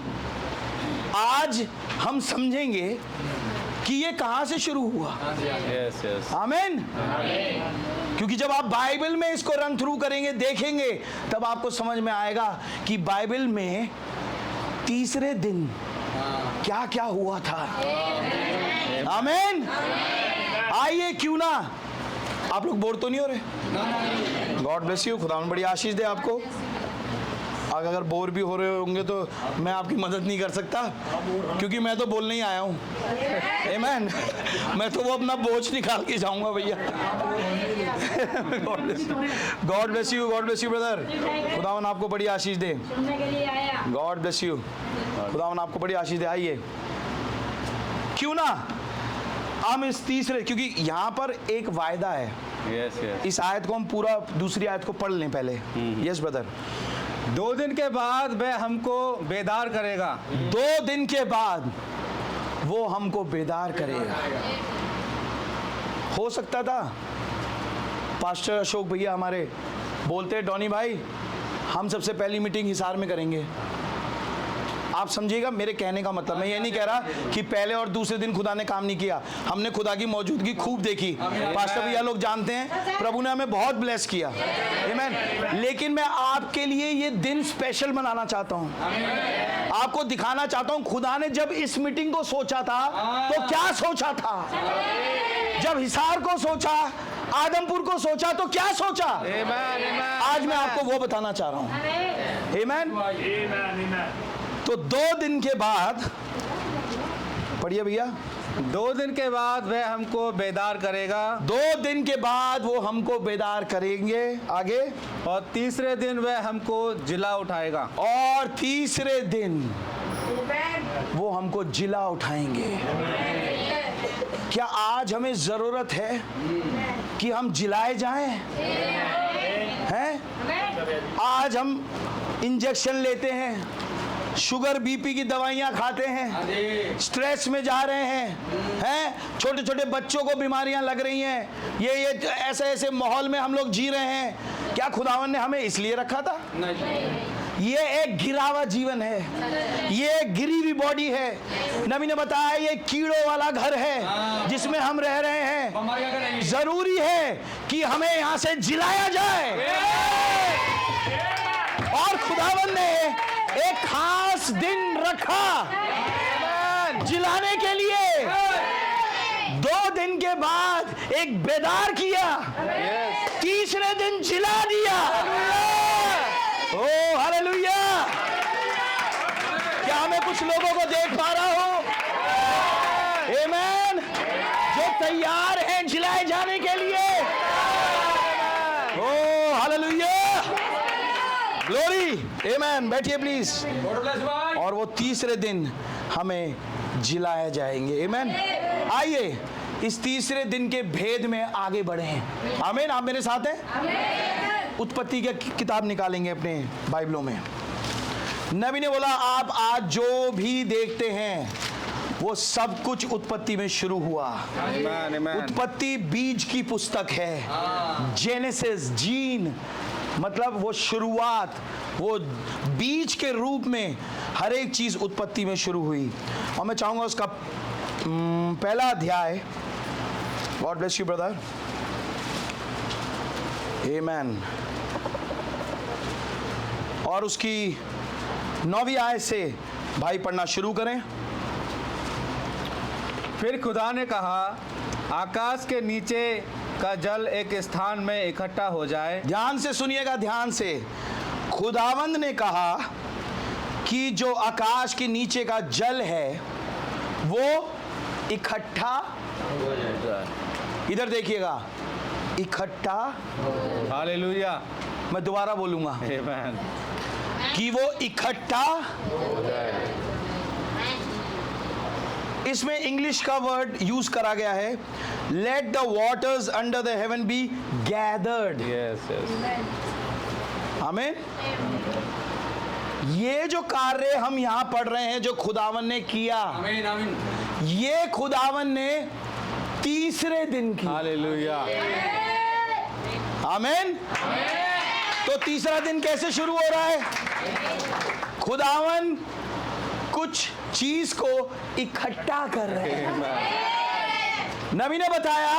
Speaker 1: आज हम समझेंगे कि ये कहां से शुरू हुआ। आमीन। क्योंकि जब आप बाइबल में इसको रन थ्रू करेंगे, देखेंगे, तब आपको समझ में आएगा कि बाइबल में तीसरे दिन क्या क्या हुआ था। आमीन। आइए, क्यों ना, आप लोग बोर तो नहीं हो रहे? God bless you. खुदा बड़ी आशीष दे आपको। अगर बोर भी हो रहे होंगे तो मैं आपकी मदद नहीं कर सकता, क्योंकि मैं तो बोलने ही आया हूँ। आमीन। मैं तो वो अपना बोझ निकाल के जाऊंगा भैया। God bless you, God bless you brother. खुदावन आपको बड़ी आशीष दे। God bless you. खुदावन आपको बड़ी आशीष दे। आइए, क्यों ना हम इस तीसरे, क्योंकि यहाँ पर एक वायदा है।
Speaker 3: Yes yes.
Speaker 1: इस आयत को हम पूरा, दूसरी आयत को पढ़ लें पहले। Yes brother.
Speaker 3: 2 दिन के बाद वह हमको बेदार करेगा।
Speaker 1: 2 दिन के बाद वो हमको बेदार करेगा। हो सकता था पास्टर अशोक भैया हमारे बोलते, डॉनी भाई हम सबसे पहली मीटिंग हिसार में करेंगे। आप समझिएगा मेरे कहने का मतलब, मैं ये नहीं कह रहा कि पहले और दूसरे दिन खुदा ने काम नहीं किया। हमने खुदा की मौजूदगी खूब देखी। पास्टर भैया लोग जानते हैं, प्रभु ने हमें बहुत ब्लेस किया। आमीन। लेकिन मैं आपके लिए ये दिन स्पेशल बनाना चाहता हूँ, आपको दिखाना चाहता हूँ खुदा ने जब इस मीटिंग को सोचा था तो क्या सोचा था। जब हिसार को सोचा, आदमपुर को सोचा, तो क्या सोचा। आज मैं आपको वो बताना चाह रहा हूँ। आमीन। तो 2 दिन के बाद, पढ़िए भैया।
Speaker 3: 2 दिन के बाद वह हमको बेदार करेगा।
Speaker 1: 2 दिन के बाद वो हमको बेदार करेंगे। आगे।
Speaker 3: और तीसरे दिन वह हमको जिला उठाएगा।
Speaker 1: और तीसरे दिन वो हमको जिला उठाएंगे। क्या आज हमें जरूरत है कि हम जिलाए जाएं? हैं? आज हम इंजेक्शन लेते हैं, शुगर बीपी की दवाइयाँ खाते हैं, स्ट्रेस में जा रहे हैं, छोटे छोटे बच्चों को बीमारियां लग रही हैं, ये ऐसे ऐसे माहौल में हम लोग जी रहे हैं। क्या खुदावन ने हमें इसलिए रखा था? ये एक गिरा हुआ जीवन है, ये एक गिरी हुई बॉडी है। नबी ने बताया ये कीड़ों वाला घर है जिसमें हम रह रहे हैं। जरूरी है कि हमें यहाँ से जिलाया जाए। और खुदावन ने एक खास दिन रखा जिलाने के लिए। 2 दिन के बाद एक बेदार किया, तीसरे दिन जिला दिया। ओ हालेलुया। क्या मैं कुछ लोगों को देख पा रहा हूं? आमीन। जो तैयार हैं जिलाए जाने के लिए। ओ हालेलुया। ग्लोरी। आमीन। बैठिए प्लीज। और वो तीसरे दिन हमें जिलाए जाएंगे। आमीन। आइए इस तीसरे दिन के भेद में आगे बढ़े। आमीन। आप मेरे साथ हैं? उत्पत्ति की किताब निकालेंगे अपने बाइबलों में। नबी ने बोला आप आज जो भी देखते हैं वो सब कुछ उत्पत्ति में शुरू हुआ। उत्पत्ति बीज की पुस्तक है। जेनेसिस, जीन मतलब वो शुरुआत, वो बीज के रूप में हर एक चीज उत्पत्ति में शुरू हुई। और मैं चाहूंगा उसका पहला अध्याय। God bless you brother. आमीन। और उसकी 9वीं आयत से भाई पढ़ना शुरू करें।
Speaker 3: फिर खुदा ने कहा आकाश के नीचे का जल एक स्थान में इकट्ठा हो जाए।
Speaker 1: ध्यान से सुनिएगा, ध्यान से। खुदावंद ने कहा कि जो आकाश के नीचे का जल है वो इकट्ठा, इधर देखिएगा, इकट्ठा।
Speaker 3: हालेलुया।
Speaker 1: मैं दोबारा बोलूंगा
Speaker 3: आमीन।
Speaker 1: कि वो इकट्ठा। इसमें इंग्लिश का वर्ड यूज करा गया है, let the waters under the heaven be gathered.
Speaker 3: Yes yes.
Speaker 1: आमीन। ये जो कार्य हम यहां पढ़ रहे हैं जो खुदावन ने किया,
Speaker 3: आमीन आमीन,
Speaker 1: ये खुदावन ने तीसरे दिन की।
Speaker 3: हालेलुया।
Speaker 1: आमीन। तो तीसरा दिन कैसे शुरू हो रहा है? खुदावन कुछ चीज को इकट्ठा कर रहे हैं। नबी ने बताया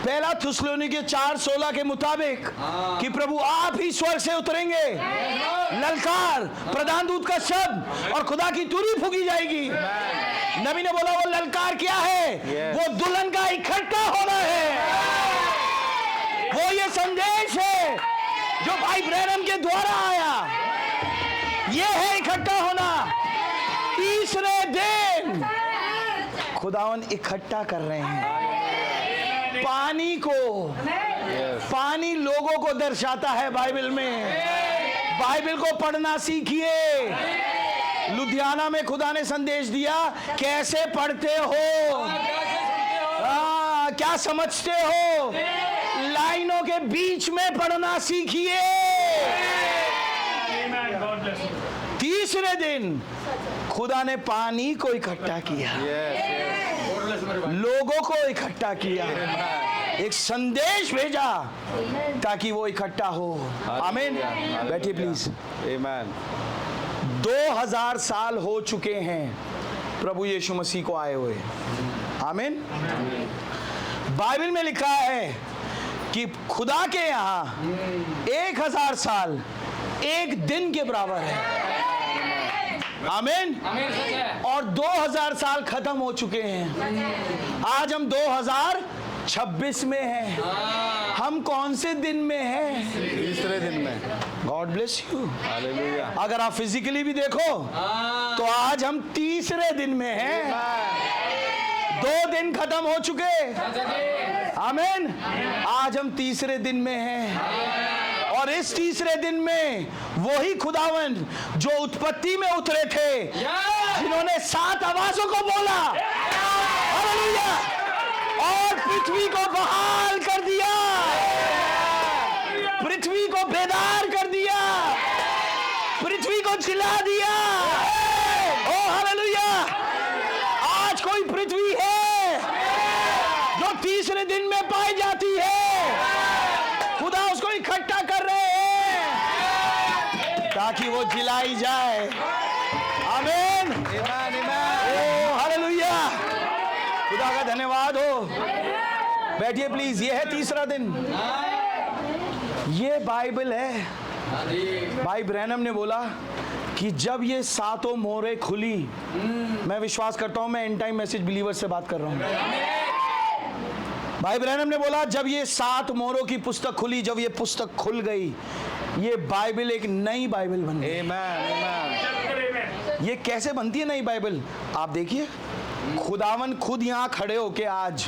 Speaker 1: पहला थिस्सलुनीके 4:16 के मुताबिक कि प्रभु आप ही स्वर्ग से उतरेंगे, ललकार, प्रधान दूत का शब्द और खुदा की तुरी फूकी जाएगी। नबी ने बोला वो ललकार क्या है? वो दुल्हन का इकट्ठा होना है। वो ये संदेश है जो भाई ब्रैनम के द्वारा आया। ये है इकट्ठा होना। तीसरे दिन खुदावन इकट्ठा कर रहे हैं पानी को। पानी लोगों को दर्शाता है बाइबल में। बाइबल को पढ़ना सीखिए। लुधियाना में खुदा ने संदेश दिया, कैसे पढ़ते हो, क्या समझते हो, लाइनों के बीच में पढ़ना सीखिए। तीसरे दिन खुदा ने पानी को इकट्ठा किया, लोगों को इकट्ठा किया, एक संदेश भेजा ताकि वो इकट्ठा हो। आमीन। बैठिए प्लीज।
Speaker 3: आमीन।
Speaker 1: 2000 साल हो चुके हैं प्रभु यीशु मसीह को आए हुए। आमीन। बाइबल में लिखा है कि खुदा के यहाँ 1000 साल एक दिन के बराबर है। आमीन। और 2000 साल खत्म हो चुके हैं। आज हम 2026 में हैं। हम कौन से दिन में हैं?
Speaker 3: तीसरे दिन में।
Speaker 1: God bless you.
Speaker 3: हालेलुया।
Speaker 1: अगर आप फिजिकली भी देखो तो आज हम तीसरे दिन में हैं। 2 दिन खत्म हो चुके। आमीन। आज हम तीसरे दिन में हैं। और इस तीसरे दिन में वही खुदावन जो उत्पत्ति में उतरे थे, जिन्होंने 7 आवाजों को बोला, हालेलुया, और पृथ्वी को बहाल कर दिया, पृथ्वी को बेदार कर दिया, पृथ्वी को जिला दिया। ओ हालेलुया। आज कोई पृथ्वी है जो तीसरे दिन में पाई जाती है। खुदा उसको इकट्ठा कर रहे हैं ताकि वो जिलाई जाए। आमीन। ओ हालेलुया। खुदा का धन्यवाद हो। बैठिए प्लीज। ये है तीसरा दिन। ये बाइबल है। भाई ब्रैनम ने बोला कि जब ये 7 मोहरें खुली, मैं विश्वास करता हूं मैं एंड टाइम मैसेज बिलीवर से बात कर रहा हूं। भाई ब्रैनम ने बोला जब ये 7 मोहरों की पुस्तक खुली, जब ये पुस्तक खुल गई, ये बाइबल एक नई बाइबल बन गई। ये कैसे बनती है नई बाइबल? आप देखिए, खुदावन खुद यहां खड़े होके आज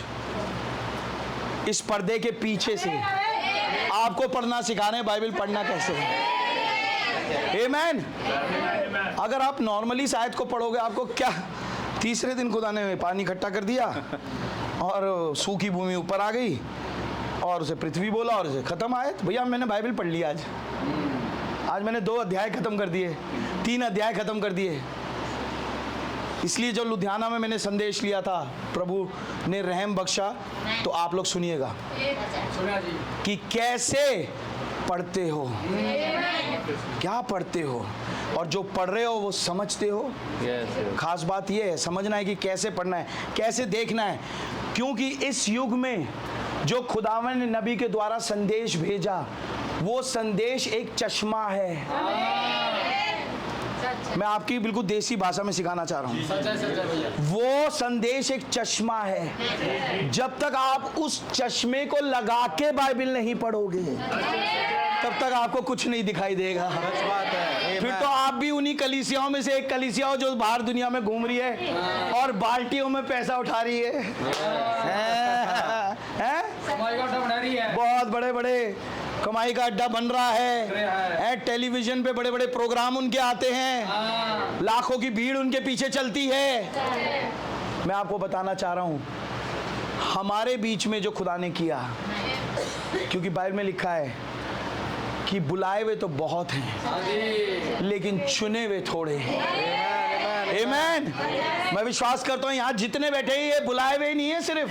Speaker 1: इस पर्दे के पीछे से आपको पढ़ना सिखा रहे हैं बाइबल पढ़ना कैसे है। आमीन। अगर आप नॉर्मली शायद को पढ़ोगे, आपको क्या, तीसरे दिन खुदा ने पानी इकट्ठा कर दिया और सूखी भूमि ऊपर आ गई और उसे पृथ्वी बोला और उसे खत्म आयत। भैया मैंने बाइबल पढ़ लिया आज मैंने 2 अध्याय खत्म कर दिए, 3 अध्याय खत्म कर दिए। इसलिए जब लुधियाना में मैंने संदेश लिया था, प्रभु ने रहम बख्शा, तो आप लोग सुनिएगा कि कैसे पढ़ते हो, क्या पढ़ते हो, और जो पढ़ रहे हो वो समझते हो। खास बात ये है, समझना है कि कैसे पढ़ना है, कैसे देखना है। क्योंकि इस युग में जो खुदावन ने नबी के द्वारा संदेश भेजा, वो संदेश एक चश्मा है। मैं आपकी बिल्कुल देसी भाषा में सिखाना चाह रहा हूँ। वो संदेश एक चश्मा है। जब तक आप उस चश्मे को लगा के बाइबल नहीं पढ़ोगे, तब तक आपको कुछ नहीं दिखाई देगा। फिर तो आप भी उन्हीं कलीसियाओं में से एक कलीसिया हो जो बाहर दुनिया में घूम रही है और बाल्टियों में पैसा उठा रही है। बहुत बड़े बड़े कमाई का अड्डा बन रहा है। टेलीविजन पे बड़े बड़े प्रोग्राम उनके आते हैं, लाखों की भीड़ उनके पीछे चलती है। मैं आपको बताना चाह रहा हूं, हमारे बीच में जो खुदा ने किया, क्योंकि बाइबल में लिखा है कि बुलाए हुए तो बहुत हैं लेकिन चुने हुए थोड़े हैं। आमीन। मैं विश्वास करता हूं यहाँ जितने बैठे हैं, ये बुलाए हुए नहीं है, सिर्फ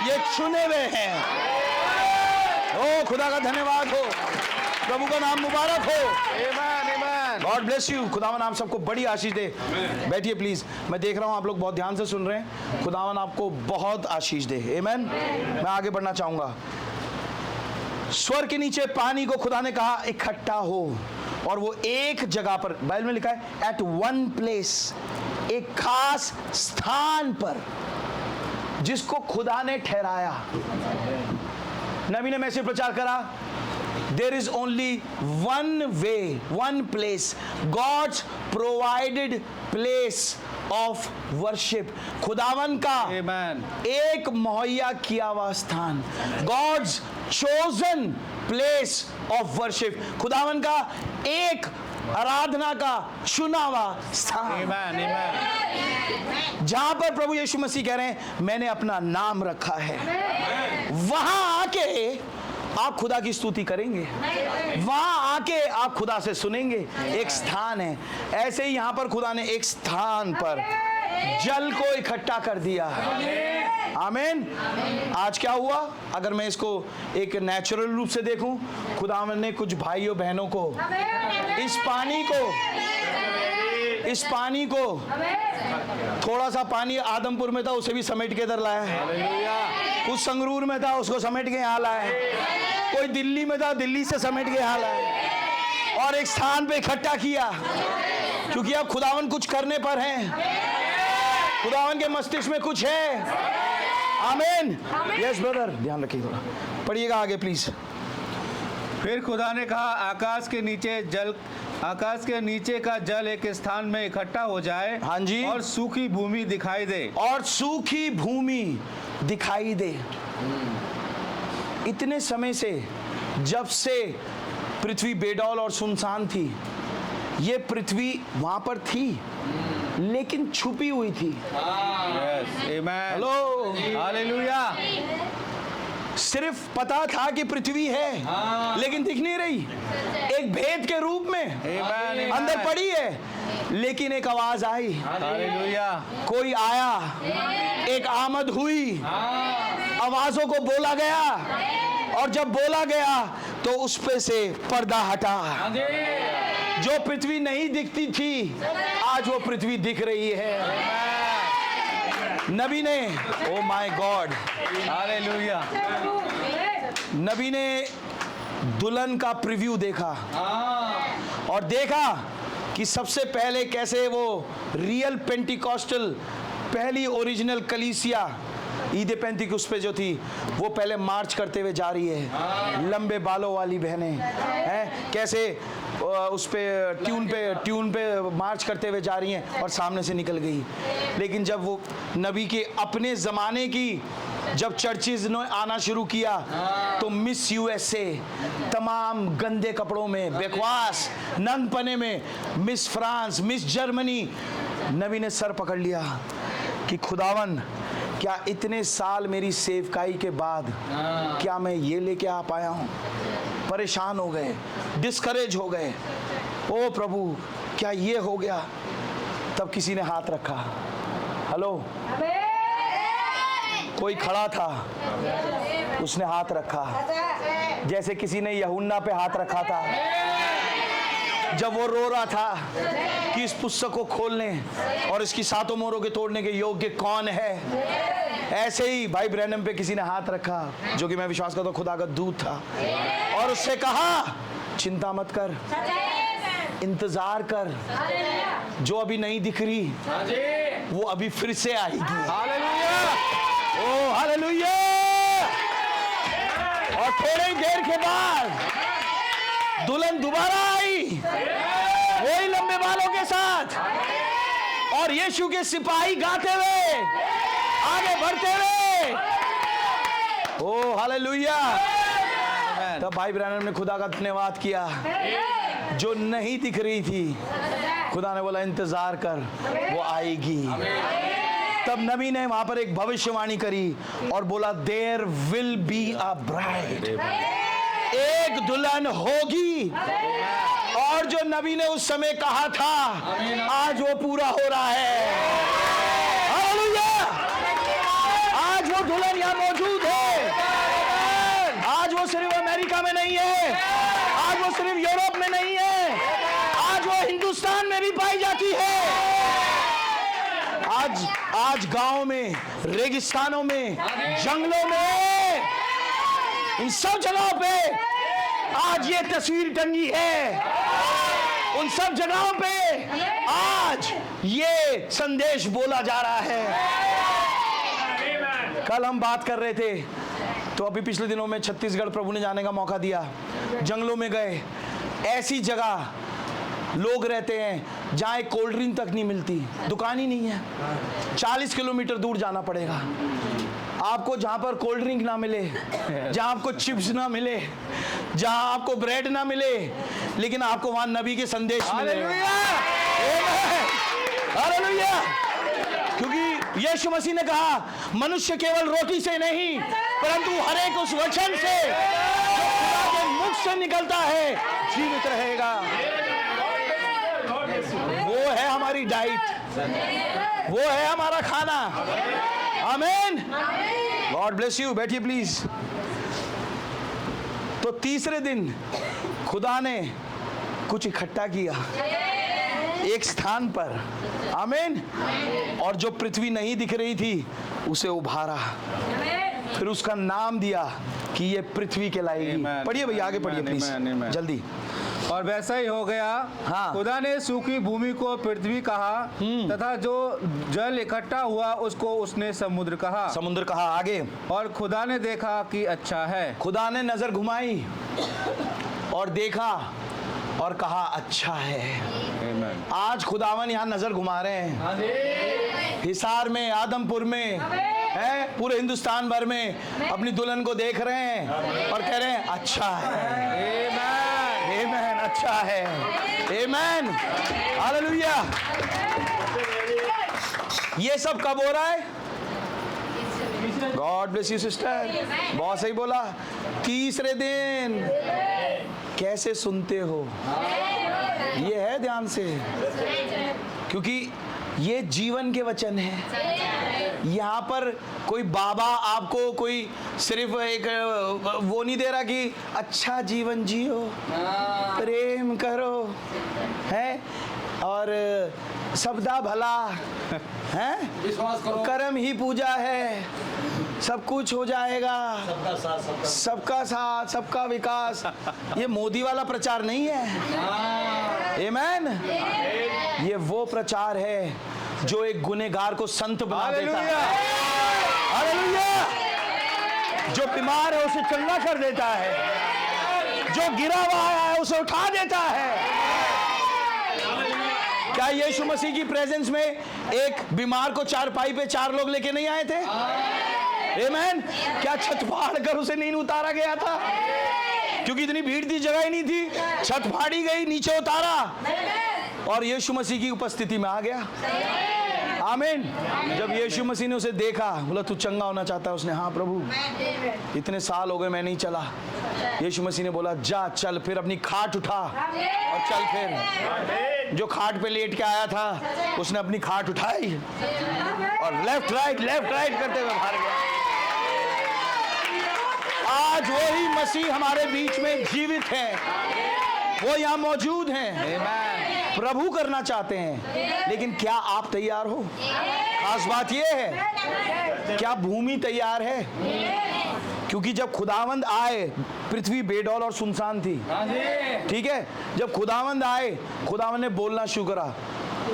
Speaker 1: ये चुने हुए हैं। ओ खुदा का धन्यवाद हो, प्रभु का नाम मुबारक हो। God bless you. खुदावन आप सबको बड़ी आशीष दे। बैठिए प्लीज। मैं देख रहा हूं आप लोग बहुत ध्यान से सुन रहे हैं। खुदावन आपको बहुत आशीष दे। आमीन। मैं आगे बढ़ना चाहूंगा। स्वर के नीचे पानी को खुदा ने कहा इकट्ठा हो, और वो एक जगह पर, बाइबल में लिखा है एट वन प्लेस, एक खास स्थान पर जिसको खुदा ने ठहराया। नबी ने मैसेज प्रचार करा, There is only one way, one place, God's provided place of worship. खुदावन का
Speaker 3: Amen.
Speaker 1: एक मुहैया किया हुआ स्थान, God's chosen place of worship. खुदावन का एक आराधना का चुना हुआ स्थान,
Speaker 3: Amen. Amen.
Speaker 1: जहां पर प्रभु यीशु मसीह कह रहे हैं मैंने अपना नाम रखा है। वहां आके आप खुदा की स्तुति करेंगे, वहां आके आप खुदा से सुनेंगे। एक स्थान है। ऐसे ही यहां पर खुदा ने एक स्थान पर जल को इकट्ठा कर दिया। आमीन। आज क्या हुआ? अगर मैं इसको एक नेचुरल रूप से देखूं, खुदा ने कुछ भाइयों बहनों को इस पानी को थोड़ा सा पानी आदमपुर में था उसे भी समेट के इधर लाया है। कुछ संगरूर में था उसको समेट के यहाँ लाया है। कोई दिल्ली में था दिल्ली से समेट के यहाँ लाया है और एक स्थान पे इकट्ठा किया, क्योंकि अब खुदावन कुछ करने पर हैं। खुदावन के मस्तिष्क में कुछ है। आमीन। यस ब्रदर, ध्यान रखिए, थोड़ा पढ़िएगा आगे प्लीज।
Speaker 3: फिर खुदा ने कहा आकाश के नीचे का जल एक स्थान में इकट्ठा हो जाए।
Speaker 1: हाँ जी।
Speaker 3: और सूखी भूमि दिखाई दे।
Speaker 1: और सूखी भूमि दिखाई दे। इतने समय से, जब से पृथ्वी बेडौल और सुनसान थी, ये पृथ्वी वहां पर थी लेकिन छुपी हुई थी।
Speaker 3: Hello, hallelujah.
Speaker 1: सिर्फ पता था कि पृथ्वी है लेकिन दिख नहीं रही, एक भेद के रूप में अंदर पड़ी है। लेकिन एक आवाज आई,
Speaker 3: हालेलुया।
Speaker 1: कोई आया, एक आमद हुई, आवाजों को बोला गया, और जब बोला गया तो उस पे से पर्दा हटा। जो पृथ्वी नहीं दिखती थी आज वो पृथ्वी दिख रही है। नबी ने, ओ माय गॉड,
Speaker 3: हालेलुया,
Speaker 1: नबी ने दुल्हन का प्रीव्यू देखा और देखा कि सबसे पहले कैसे वो रियल पेंटिकॉस्टल, पहली ओरिजिनल कलीसिया ईद पेंतिकुस्त पे जो थी वो पहले मार्च करते हुए जा रही है। लंबे बालों वाली बहनें हैं, कैसे उस पे ट्यून पे मार्च करते हुए जा रही हैं और सामने से निकल गई। लेकिन जब वो नबी के अपने ज़माने की जब चर्चेज ने आना शुरू किया तो मिस यूएसए तमाम गंदे कपड़ों में, बकवास नंगपने में, मिस फ्रांस, मिस जर्मनी, नबी ने सर पकड़ लिया कि खुदावन क्या इतने साल मेरी सेवकाई के बाद क्या मैं ये लेके आ पाया हूँ। परेशान हो गए, डिस्करेज हो गए, ओ प्रभु क्या ये हो गया। तब किसी ने हाथ रखा। हेलो, कोई खड़ा था, उसने हाथ रखा, जैसे किसी ने यूहन्ना पे हाथ रखा था जब वो रो रहा था कि इस पुस्तक को खोलने और इसकी सातों मोहरों के तोड़ने के योग्य कौन है। ऐसे ही भाई ब्रैनम पे किसी ने हाथ रखा, जो कि मैं विश्वास करता हूं खुदा का दूत था, और उससे कहा चिंता मत कर, इंतजार कर, जो अभी नहीं दिख रही वो अभी फिर से आएगी।
Speaker 3: हालेलुया,
Speaker 1: ओ हालेलुया। और थोड़ी देर के बाद दुल्हन दोबारा आई, वही लंबे बालों के साथ, और यीशु के सिपाही गाते हुए आगे बढ़ते हुए। ओ हालेलुया। तब भाई ब्रैनम ने खुदा का धन्यवाद किया, जो नहीं दिख रही थी खुदा ने बोला इंतजार कर, वो आएगी। तब नबी ने वहां पर एक भविष्यवाणी करी और बोला there will be a bride, एक दुल्हन होगी। और जो नबी ने उस समय कहा था आज वो पूरा हो रहा है। हालेलुया। आज वो दुल्हन यहाँ मौजूद है। आज वो सिर्फ अमेरिका में नहीं है, आज वो सिर्फ यूरोप में नहीं है, आज वो हिंदुस्तान में भी पाई जाती है। आज गांव में, रेगिस्तानों में, जंगलों में, इन सब जगहों पे आज ये तस्वीर टंगी है। उन सब जगहों पे आज ये संदेश बोला जा रहा है। कल हम बात कर रहे थे तो अभी पिछले दिनों में छत्तीसगढ़ प्रभु ने जाने का मौका दिया। जंगलों में गए, ऐसी जगह लोग रहते हैं जहाँ एक कोल्ड ड्रिंक तक नहीं मिलती, दुकान ही नहीं है, 40 किलोमीटर दूर जाना पड़ेगा आपको, जहाँ पर कोल्ड ड्रिंक ना मिले, जहाँ आपको चिप्स ना मिले, जहाँ आपको ब्रेड ना मिले, लेकिन आपको वहाँ नबी के संदेश मिले। हालेलुया! क्योंकि यीशु मसीह ने कहा मनुष्य केवल रोटी से नहीं परंतु हर एक उस वचन से जो खुदा के मुख से निकलता है जीवित रहेगा। वो है हमारी डाइट, वो है हमारा खाना। आमीन। God bless you. बैठिए प्लीज। तो तीसरे दिन खुदा ने कुछ इकट्ठा किया एक स्थान पर। आमीन। और जो पृथ्वी नहीं दिख रही थी उसे उभारा, फिर उसका नाम दिया कि ये पृथ्वी कहलाएगी। पढ़िए भैया, आगे पढ़िए प्लीज जल्दी।
Speaker 3: और वैसा ही हो गया।
Speaker 1: हाँ।
Speaker 3: खुदा ने सूखी भूमि को पृथ्वी कहा तथा जो जल इकट्ठा हुआ उसको उसने समुद्र कहा।
Speaker 1: समुद्र कहा। आगे।
Speaker 3: और खुदा ने देखा कि अच्छा है।
Speaker 1: खुदा ने नजर घुमाई और देखा और कहा अच्छा है। आज खुदावन यहाँ नजर घुमा रहे हैं, हिसार में, आदमपुर में है, पूरे हिंदुस्तान भर में अपनी दुल्हन को देख रहे हैं और कह रहे हैं अच्छा है। आमीन। अच्छा है। आमीन। हालेलुया। ये सब कब हो रहा है? गॉड ब्लेस यू सिस्टर, बहुत सही बोला। तीसरे दिन। कैसे सुनते हो ये है, ध्यान से, क्योंकि ये जीवन के वचन है। यहाँ पर कोई बाबा आपको कोई सिर्फ एक वो नहीं दे रहा कि अच्छा जीवन जियो, प्रेम करो, है, और सबदा भला है,
Speaker 4: विश्वास करो,
Speaker 1: कर्म ही पूजा है, सब कुछ हो जाएगा, सबका साथ, सबका विकास। ये मोदी वाला प्रचार नहीं है। आमीन। ये वो प्रचार है जो एक गुनहगार को संत बना देता है। हालेलुया। जो बीमार है उसे चंगा कर देता है, जो गिरा हुआ है उसे उठा देता है। क्या यीशु मसीह की प्रेजेंस में एक बीमार को चारपाई पे 4 लोग लेके नहीं आए थे? आमीन। क्या छत फाड़ कर उसे नहीं उतारा गया था? क्योंकि इतनी भीड़ थी, जगह ही नहीं थी, छत फाड़ी गई, नीचे उतारा और यीशु मसीह की उपस्थिति में आ गया। आमीन। जब यीशु मसीह ने उसे देखा, बोला तू चंगा होना चाहता है? उसने हाँ प्रभु, इतने साल हो गए मैं नहीं चला। यीशु मसीह ने बोला जा चल, फिर अपनी खाट उठा और चल। फिर जो खाट पे लेट के आया था उसने अपनी खाट उठाई और लेफ्ट राइट करते हुए बाहर गया। आज वही मसीह हमारे बीच में जीवित है, वो यहाँ मौजूद हैं, प्रभु करना चाहते हैं। लेकिन क्या आप तैयार हो? खास बात ये है, क्या भूमि तैयार है? क्योंकि जब खुदावंद आए पृथ्वी बेडौल और सुनसान थी, ठीक है। जब खुदावंद आए, खुदावंद ने बोलना शुरू करा,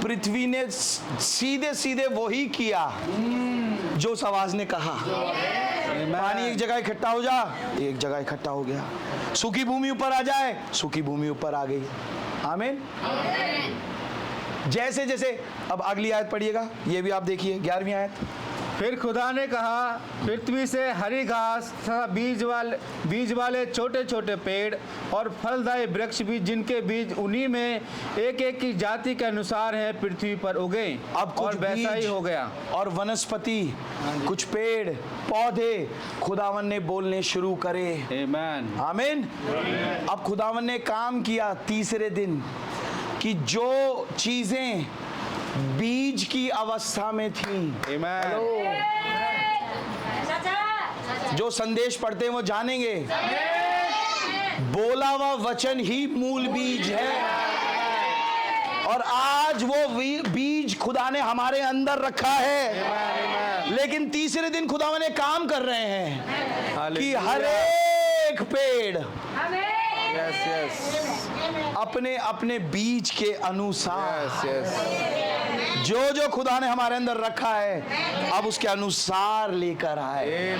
Speaker 1: पृथ्वी ने सीधे सीधे वही किया जो उस आवाज ने कहा। पानी एक जगह इकट्ठा हो जा, एक जगह इकट्ठा हो गया। सूखी भूमि ऊपर आ जाए, सूखी भूमि ऊपर आ गई। आमीन। जैसे जैसे, अब अगली आयत पढ़िएगा, ये भी आप देखिए, 11वीं आयत।
Speaker 3: फिर खुदा ने कहा पृथ्वी से हरी घास तथा बीज वाले छोटे छोटे पेड़ और फलदायी वृक्ष भी, जिनके बीज उन्हीं में एक एक की जाति के अनुसार है, पृथ्वी पर उगे।
Speaker 1: अब कुछ
Speaker 3: और वैसा ही हो गया।
Speaker 1: और वनस्पति, कुछ पेड़ पौधे खुदावन ने बोलने शुरू करे।
Speaker 3: आमीन।
Speaker 1: आमीन। अब खुदावन ने काम किया तीसरे दिन कि जो चीजें बीज की अवस्था में थी, जो संदेश पढ़ते हैं वो जानेंगे, बोला हुआ वचन ही मूल बीज है। और आज वो बीज खुदा ने हमारे अंदर रखा है। लेकिन तीसरे दिन खुदा ने काम कर रहे हैं कि हर एक पेड़ अपने अपने बीज के अनुसार, जो जो खुदा ने हमारे अंदर रखा है अब उसके अनुसार लेकर आए।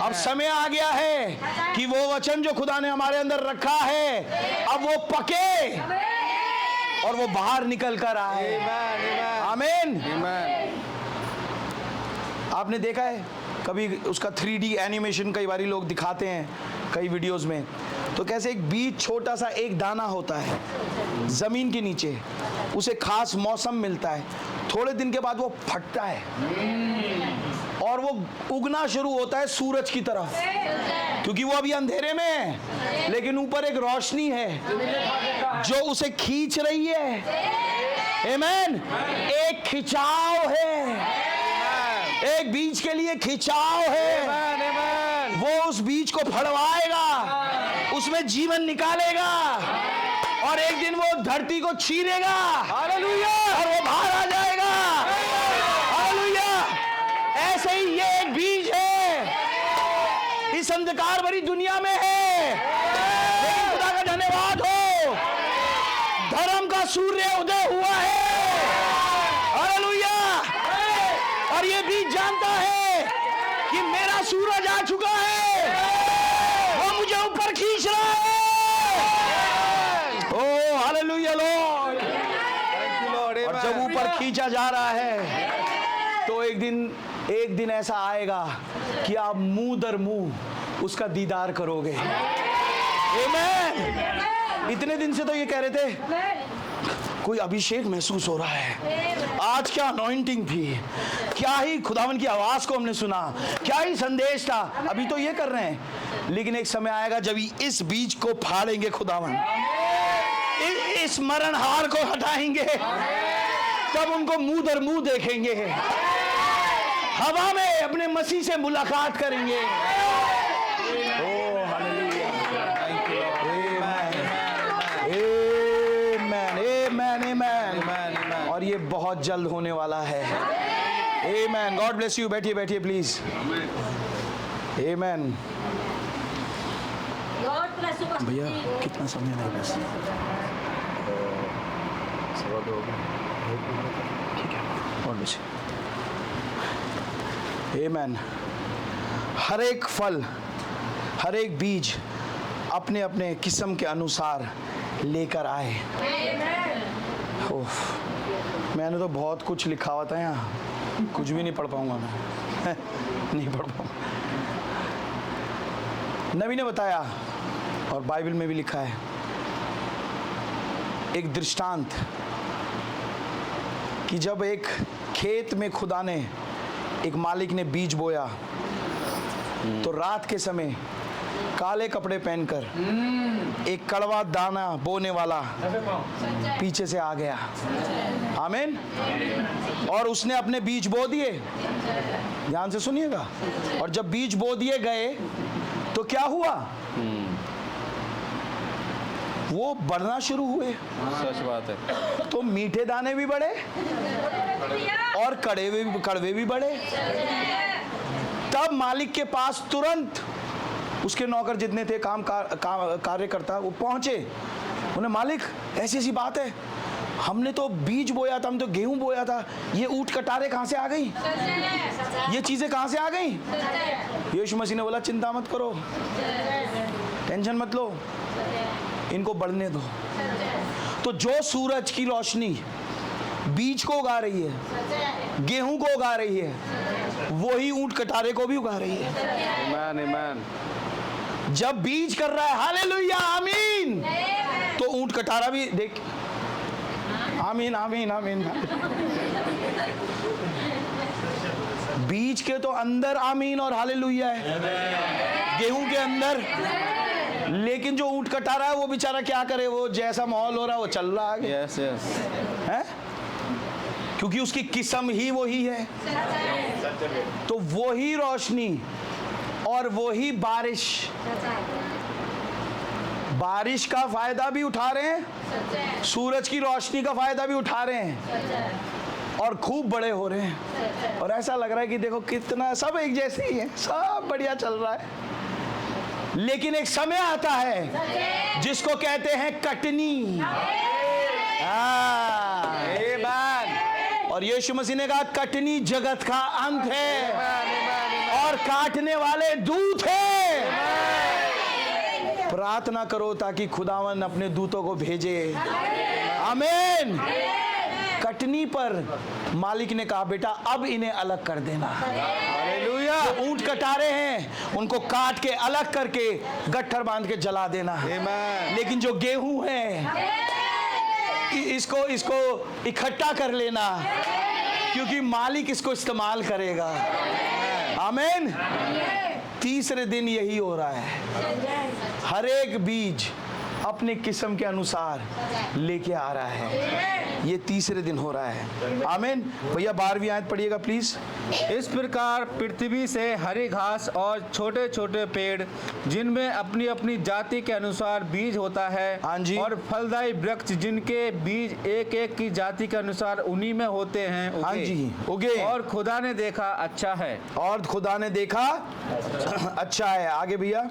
Speaker 1: अब समय आ गया है कि वो वचन जो खुदा ने हमारे अंदर रखा है अब वो पके और वो बाहर निकल कर आए। आमीन। आपने देखा है कभी उसका 3D एनिमेशन कई बार लोग दिखाते हैं कई वीडियोस में, तो कैसे एक बीज छोटा सा एक दाना होता है जमीन के नीचे, उसे खास मौसम मिलता है, थोड़े दिन के बाद वो फटता है और वो उगना शुरू होता है सूरज की तरफ, क्योंकि वो अभी अंधेरे में है लेकिन ऊपर एक रोशनी है जो उसे खींच रही है। आमीन। एक खिंचाव है, एक बीज के लिए खिंचाव है। वो उस बीज को फड़वाएगा, उसमें जीवन निकालेगा और एक दिन वो धरती को छीनेगा हालेलुया और वो बाहर आ जाएगा हालेलुया। ऐसे ही ये एक बीज है, इस अंधकार भरी दुनिया में है, लेकिन खुदा का धन्यवाद हो, धर्म का सूर्य उदय हुआ है हालेलुया। और ये बीज जानता है कि मेरा सूरज आ चुका है, वो मुझे ऊपर खींच रहा है। ओ हालेलुया लॉर्ड। और जब ऊपर खींचा जा रहा है तो एक दिन ऐसा आएगा कि आप मुंह दर मुंह उसका दीदार करोगे। आमीन। इतने दिन से तो ये कह रहे थे कोई अभिषेक महसूस हो रहा है, आज क्या अनॉइंटिंग थी, क्या ही खुदावन की आवाज को हमने सुना, क्या ही संदेश था, अभी तो ये कर रहे हैं, लेकिन एक समय आएगा जब इस बीज को फाड़ेंगे खुदावन, इस मरणहार को हटाएंगे, तब उनको मुंह दर मुंह देखेंगे, हवा में अपने मसीह से मुलाकात करेंगे। और ये बहुत जल्द होने वाला है। आमेन। God bless you. बैठिए बैठिए प्लीज। आमेन। भैया कितना समय है बस? ठीक है। God bless you. आमेन। हर एक फल, हर एक बीज अपने अपने किस्म के अनुसार लेकर आए। मैंने तो बहुत कुछ लिखा हुआ था यहाँ, कुछ भी नहीं पढ़ पाऊंगा मैं नहीं पढ़ पाऊंगा। नबी ने बताया और बाइबल में भी लिखा है एक दृष्टांत कि जब एक खेत में खुदा ने, एक मालिक ने बीज बोया तो रात के समय काले कपड़े पहनकर एक कड़वा दाना बोने वाला पीछे से आ गया। आमीन। और उसने अपने बीज बो दिए, ध्यान से सुनिएगा, और जब बीज बो दिए गए तो क्या हुआ, वो बढ़ना शुरू हुए।
Speaker 2: सच बात है।
Speaker 1: तो मीठे दाने भी बढ़े और कड़वे भी बढ़े। तब मालिक के पास तुरंत उसके नौकर जितने थे कार्य करता, वो पहुंचे, उन्हें मालिक ऐसी ऐसी बात है, हमने तो बीज बोया था, हम तो गेहूं बोया था, ये ऊंट कटारे कहां से आ गई, ये चीजें कहां से आ गई। यीशु मसीह ने बोला चिंता मत करो, टेंशन मत लो, इनको बढ़ने दो। तो जो सूरज की रोशनी बीज को उगा रही है, गेहूं को उगा रही है, वही ऊंट कटारे को भी उगा रही है।
Speaker 2: आमीन आमीन।
Speaker 1: जब बीज कर रहा है हालेलुया आमीन, तो ऊंट कटारा भी देख आमीन आमीन आमीन। बीज के तो अंदर आमीन और हालेलुया है, गेहूं के अंदर, लेकिन जो ऊंट कटारा है वो बेचारा क्या करे, वो जैसा माहौल हो रहा है वो चल रहा है।
Speaker 2: यस यस
Speaker 1: है, क्योंकि उसकी किस्म ही वही है। तो वही रोशनी और वही बारिश का फायदा भी उठा रहे हैं, सूरज की रोशनी का फायदा भी उठा रहे हैं और खूब बड़े हो रहे हैं। और ऐसा लग रहा है कि देखो कितना सब एक जैसे ही है, सब बढ़िया चल रहा है। लेकिन एक समय आता है जिसको कहते हैं कटनी। और यीशु मसीह ने कहा कटनी जगत का अंत है और काटने वाले दूत हैं। प्रार्थना करो ताकि खुदावन अपने दूतों को भेजे। आमीन। कटनी पर मालिक ने कहा, बेटा अब इन्हें अलग कर देना। हालेलुया। जो ऊंट कटा रहे हैं उनको काट के अलग करके गट्ठर बांध के जला देना। लेकिन जो गेहूं है इसको इकट्ठा कर लेना, क्योंकि मालिक इसको इस्तेमाल करेगा। आमीन। तीसरे दिन यही हो रहा है, हर एक बीज अपने किस्म के अनुसार लेके आ रहा है। ये तीसरे दिन हो रहा है। आमीन। भैया 12वीं आयत पढ़िएगा प्लीज।
Speaker 3: इस प्रकार पृथ्वी से हरी घास और छोटे छोटे पेड़ जिनमें अपनी अपनी जाति के अनुसार बीज होता है,
Speaker 1: हाँ जी।
Speaker 3: और फलदायी वृक्ष जिनके बीज एक एक की जाति के अनुसार उन्हीं में होते हैं, उगे।
Speaker 1: हाँ जी, उगे।
Speaker 3: और खुदा ने देखा अच्छा है।
Speaker 1: और खुदा ने देखा अच्छा है। आगे भैया।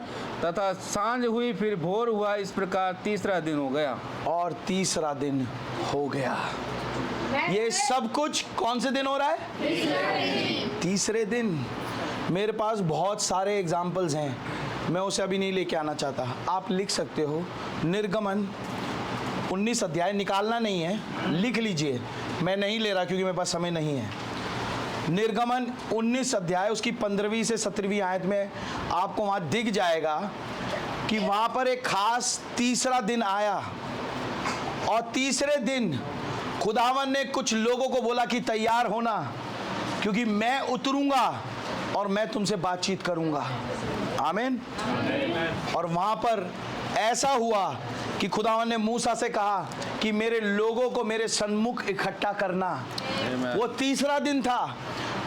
Speaker 3: तथा सांझ हुई, फिर भोर हुआ, इस प्रकार तीसरा दिन हो गया।
Speaker 1: और तीसरा दिन हो गया। ये सब कुछ कौन से दिन हो रहा है? तीसरे दिन। मेरे पास बहुत सारे एग्जाम्पल्स हैं, मैं उसे अभी नहीं लेके आना चाहता। आप लिख सकते हो, निर्गमन 19 अध्याय, निकालना नहीं है, लिख लीजिए। मैं नहीं ले रहा क्योंकि मेरे पास समय नहीं है। निर्गमन 19 अध्याय उसकी 15वीं से 17वीं आयत में आपको वहाँ दिख जाएगा कि वहाँ पर एक खास तीसरा दिन आया। और तीसरे दिन खुदावन ने कुछ लोगों को बोला कि तैयार होना, क्योंकि मैं उतरूंगा और मैं तुमसे बातचीत करूंगा। आमीन। और वहाँ पर ऐसा हुआ कि खुदावन ने मूसा से कहा कि मेरे लोगों को मेरे सन्मुख इकट्ठा करना। वो तीसरा दिन था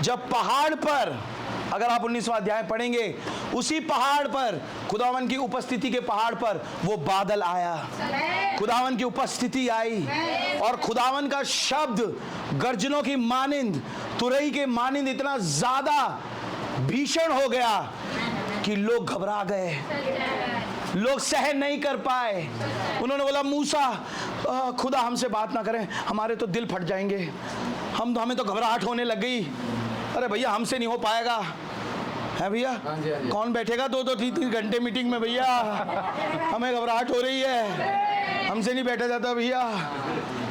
Speaker 1: जब पहाड़ पर, अगर आप 19वां अध्याय पढ़ेंगे, उसी पहाड़ पर, खुदावन की उपस्थिति के पहाड़ पर वो बादल आया, खुदावन की उपस्थिति आई, और खुदावन का शब्द गर्जनों की मानिंद, तुरही के मानिंद इतना ज्यादा भीषण हो गया कि लोग घबरा गए, लोग सहन नहीं कर पाए। उन्होंने बोला, मूसा खुदा हमसे बात ना करें, हमारे तो दिल फट जाएंगे, हमें तो घबराहट होने लग गई। अरे भैया हमसे नहीं हो पाएगा, है भैया? कौन बैठेगा 2-3 घंटे मीटिंग में? भैया हमें घबराहट हो रही है, हमसे नहीं बैठा जाता भैया।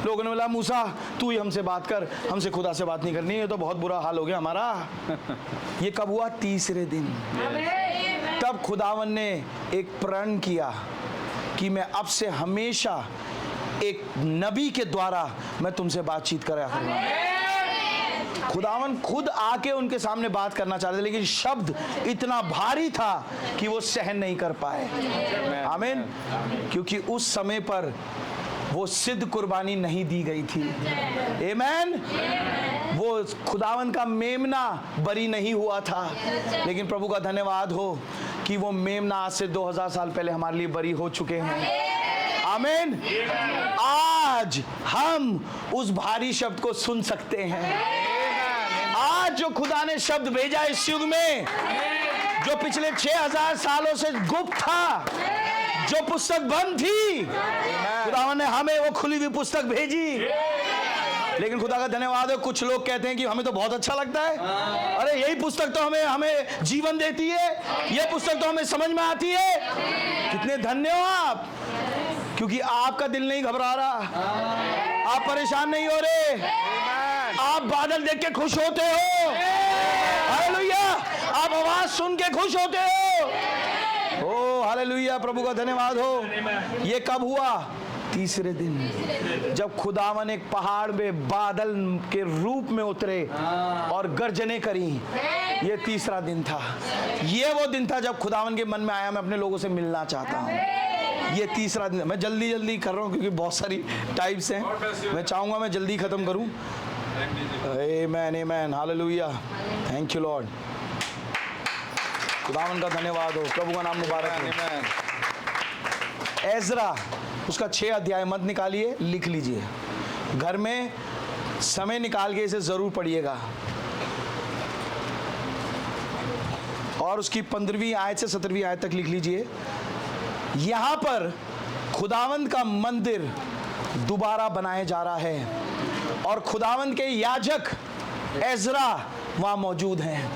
Speaker 1: लोगों ने बोला, मूसा तू ही हमसे बात कर, हमसे खुदा से बात नहीं करनी, ये तो बहुत बुरा हाल हो गया हमारा। ये कब हुआ? तीसरे दिन। तब खुदावन ने एक प्रण किया कि मैं अब से हमेशा एक नबी के द्वारा मैं तुमसे बातचीत करा करूंगा। खुदावन खुद आके उनके सामने बात करना चाहते थे, लेकिन शब्द इतना भारी था कि वो सहन नहीं कर पाए। आमीन। क्योंकि उस समय पर वो सिद्ध कुर्बानी नहीं दी गई थी। आमीन। वो खुदावन का मेमना बरी नहीं हुआ था, लेकिन प्रभु का धन्यवाद हो कि वो मेमना आज से 2000 साल पहले हमारे लिए बरी हो चुके हैं। आमीन। आज हम उस भारी शब्द को सुन सकते हैं। आज जो खुदा ने शब्द भेजा इस युग में, जो पिछले 6000 सालों से गुप्त था, जो पुस्तक बंद थी, खुदा ने हमें वो खुली हुई पुस्तक भेजी। लेकिन खुदा का धन्यवाद है, कुछ लोग कहते हैं कि हमें तो बहुत अच्छा लगता है, अरे यही पुस्तक तो हमें जीवन देती है, ये पुस्तक तो हमें समझ में आती है। कितने धन्य हो आप, क्योंकि आपका दिल नहीं घबरा रहा, आप परेशान नहीं हो रहे, आप बादल देख के खुश होते हो। हालेलुया। आप आवाज सुन के खुश होते हो। ओ हालेलुया, प्रभु का धन्यवाद हो। ये कब हुआ? तीसरे दिन, जब खुदावन एक पहाड़ में बादल के रूप में उतरे और गर्जने करी। ये तीसरा दिन था। ये वो दिन था जब खुदावन के मन में आया, मैं अपने लोगों से मिलना चाहता हूँ। ये तीसरा दिन। मैं जल्दी कर रहा हूँ क्योंकि बहुत सारी टाइप्स हैं, मैं चाहूँगा मैं जल्दी ख़त्म करूँ। आमीन, आमीन, हालेलुया, थैंक यू लॉर्ड। खुदावन का धन्यवाद हो, प्रभु का नाम मुबारक हो। एज़रा उसका 6 अध्याय मत निकालिए, लिख लीजिए, घर में समय निकाल के इसे ज़रूर पढ़िएगा। और उसकी 15वीं आयत से 17वीं आयत तक लिख लीजिए। यहाँ पर खुदावंद का मंदिर दोबारा बनाया जा रहा है और खुदावंद के याजक एज़रा वहाँ मौजूद हैं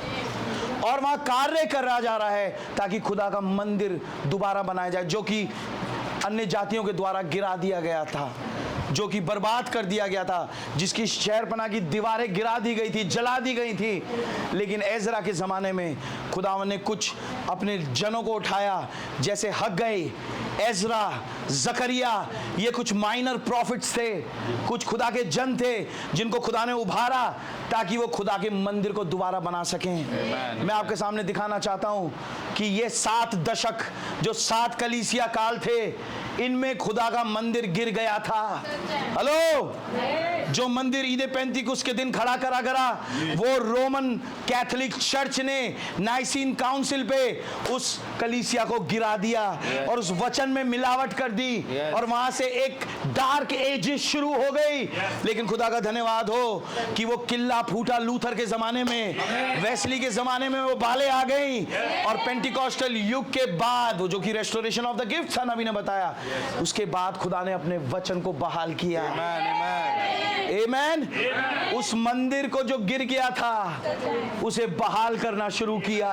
Speaker 1: और वहां कार्य करा जा रहा है ताकि खुदा का मंदिर दोबारा बनाया जाए, जो कि अन्य जातियों के द्वारा गिरा दिया गया था, जो कि बर्बाद कर दिया गया था, जिसकी शहरपनाह की दीवारें गिरा दी गई थी, जला दी गई थी। लेकिन एजरा के ज़माने में खुदावन ने कुछ अपने जनों को उठाया, जैसे हग्गई, एजरा, जकरिया, ये कुछ माइनर प्रॉफिट्स थे, कुछ खुदा के जन थे जिनको खुदा ने उभारा ताकि वो खुदा के मंदिर को दोबारा बना सकें। मैं आपके सामने दिखाना चाहता हूं कि ये 7 दशक जो 7 कलीसिया काल थे, इनमें खुदा का मंदिर गिर गया था। हेलो, जो मंदिर ईद पेंतिकुस्त के दिन खड़ा करा गया, वो रोमन कैथोलिक चर्च ने नाइसीन काउंसिल पे उस कलीसिया को गिरा दिया और उस वचन में मिलावट कर दी और वहां से एक डार्क एज शुरू हो गई। लेकिन खुदा का धन्यवाद हो कि वो किल्ला फूटा लूथर के जमाने में, वेस्ली के जमाने में वो बालें आ गई और पेंटिकॉस्टल युग के बाद, जो कि रेस्टोरेशन ऑफ द गिफ्ट था, नबी ने बताया, उसके बाद खुदा ने अपने वचन को बहाल किया। आमेन। उस मंदिर को जो गिर गया था उसे बहाल करना शुरू किया।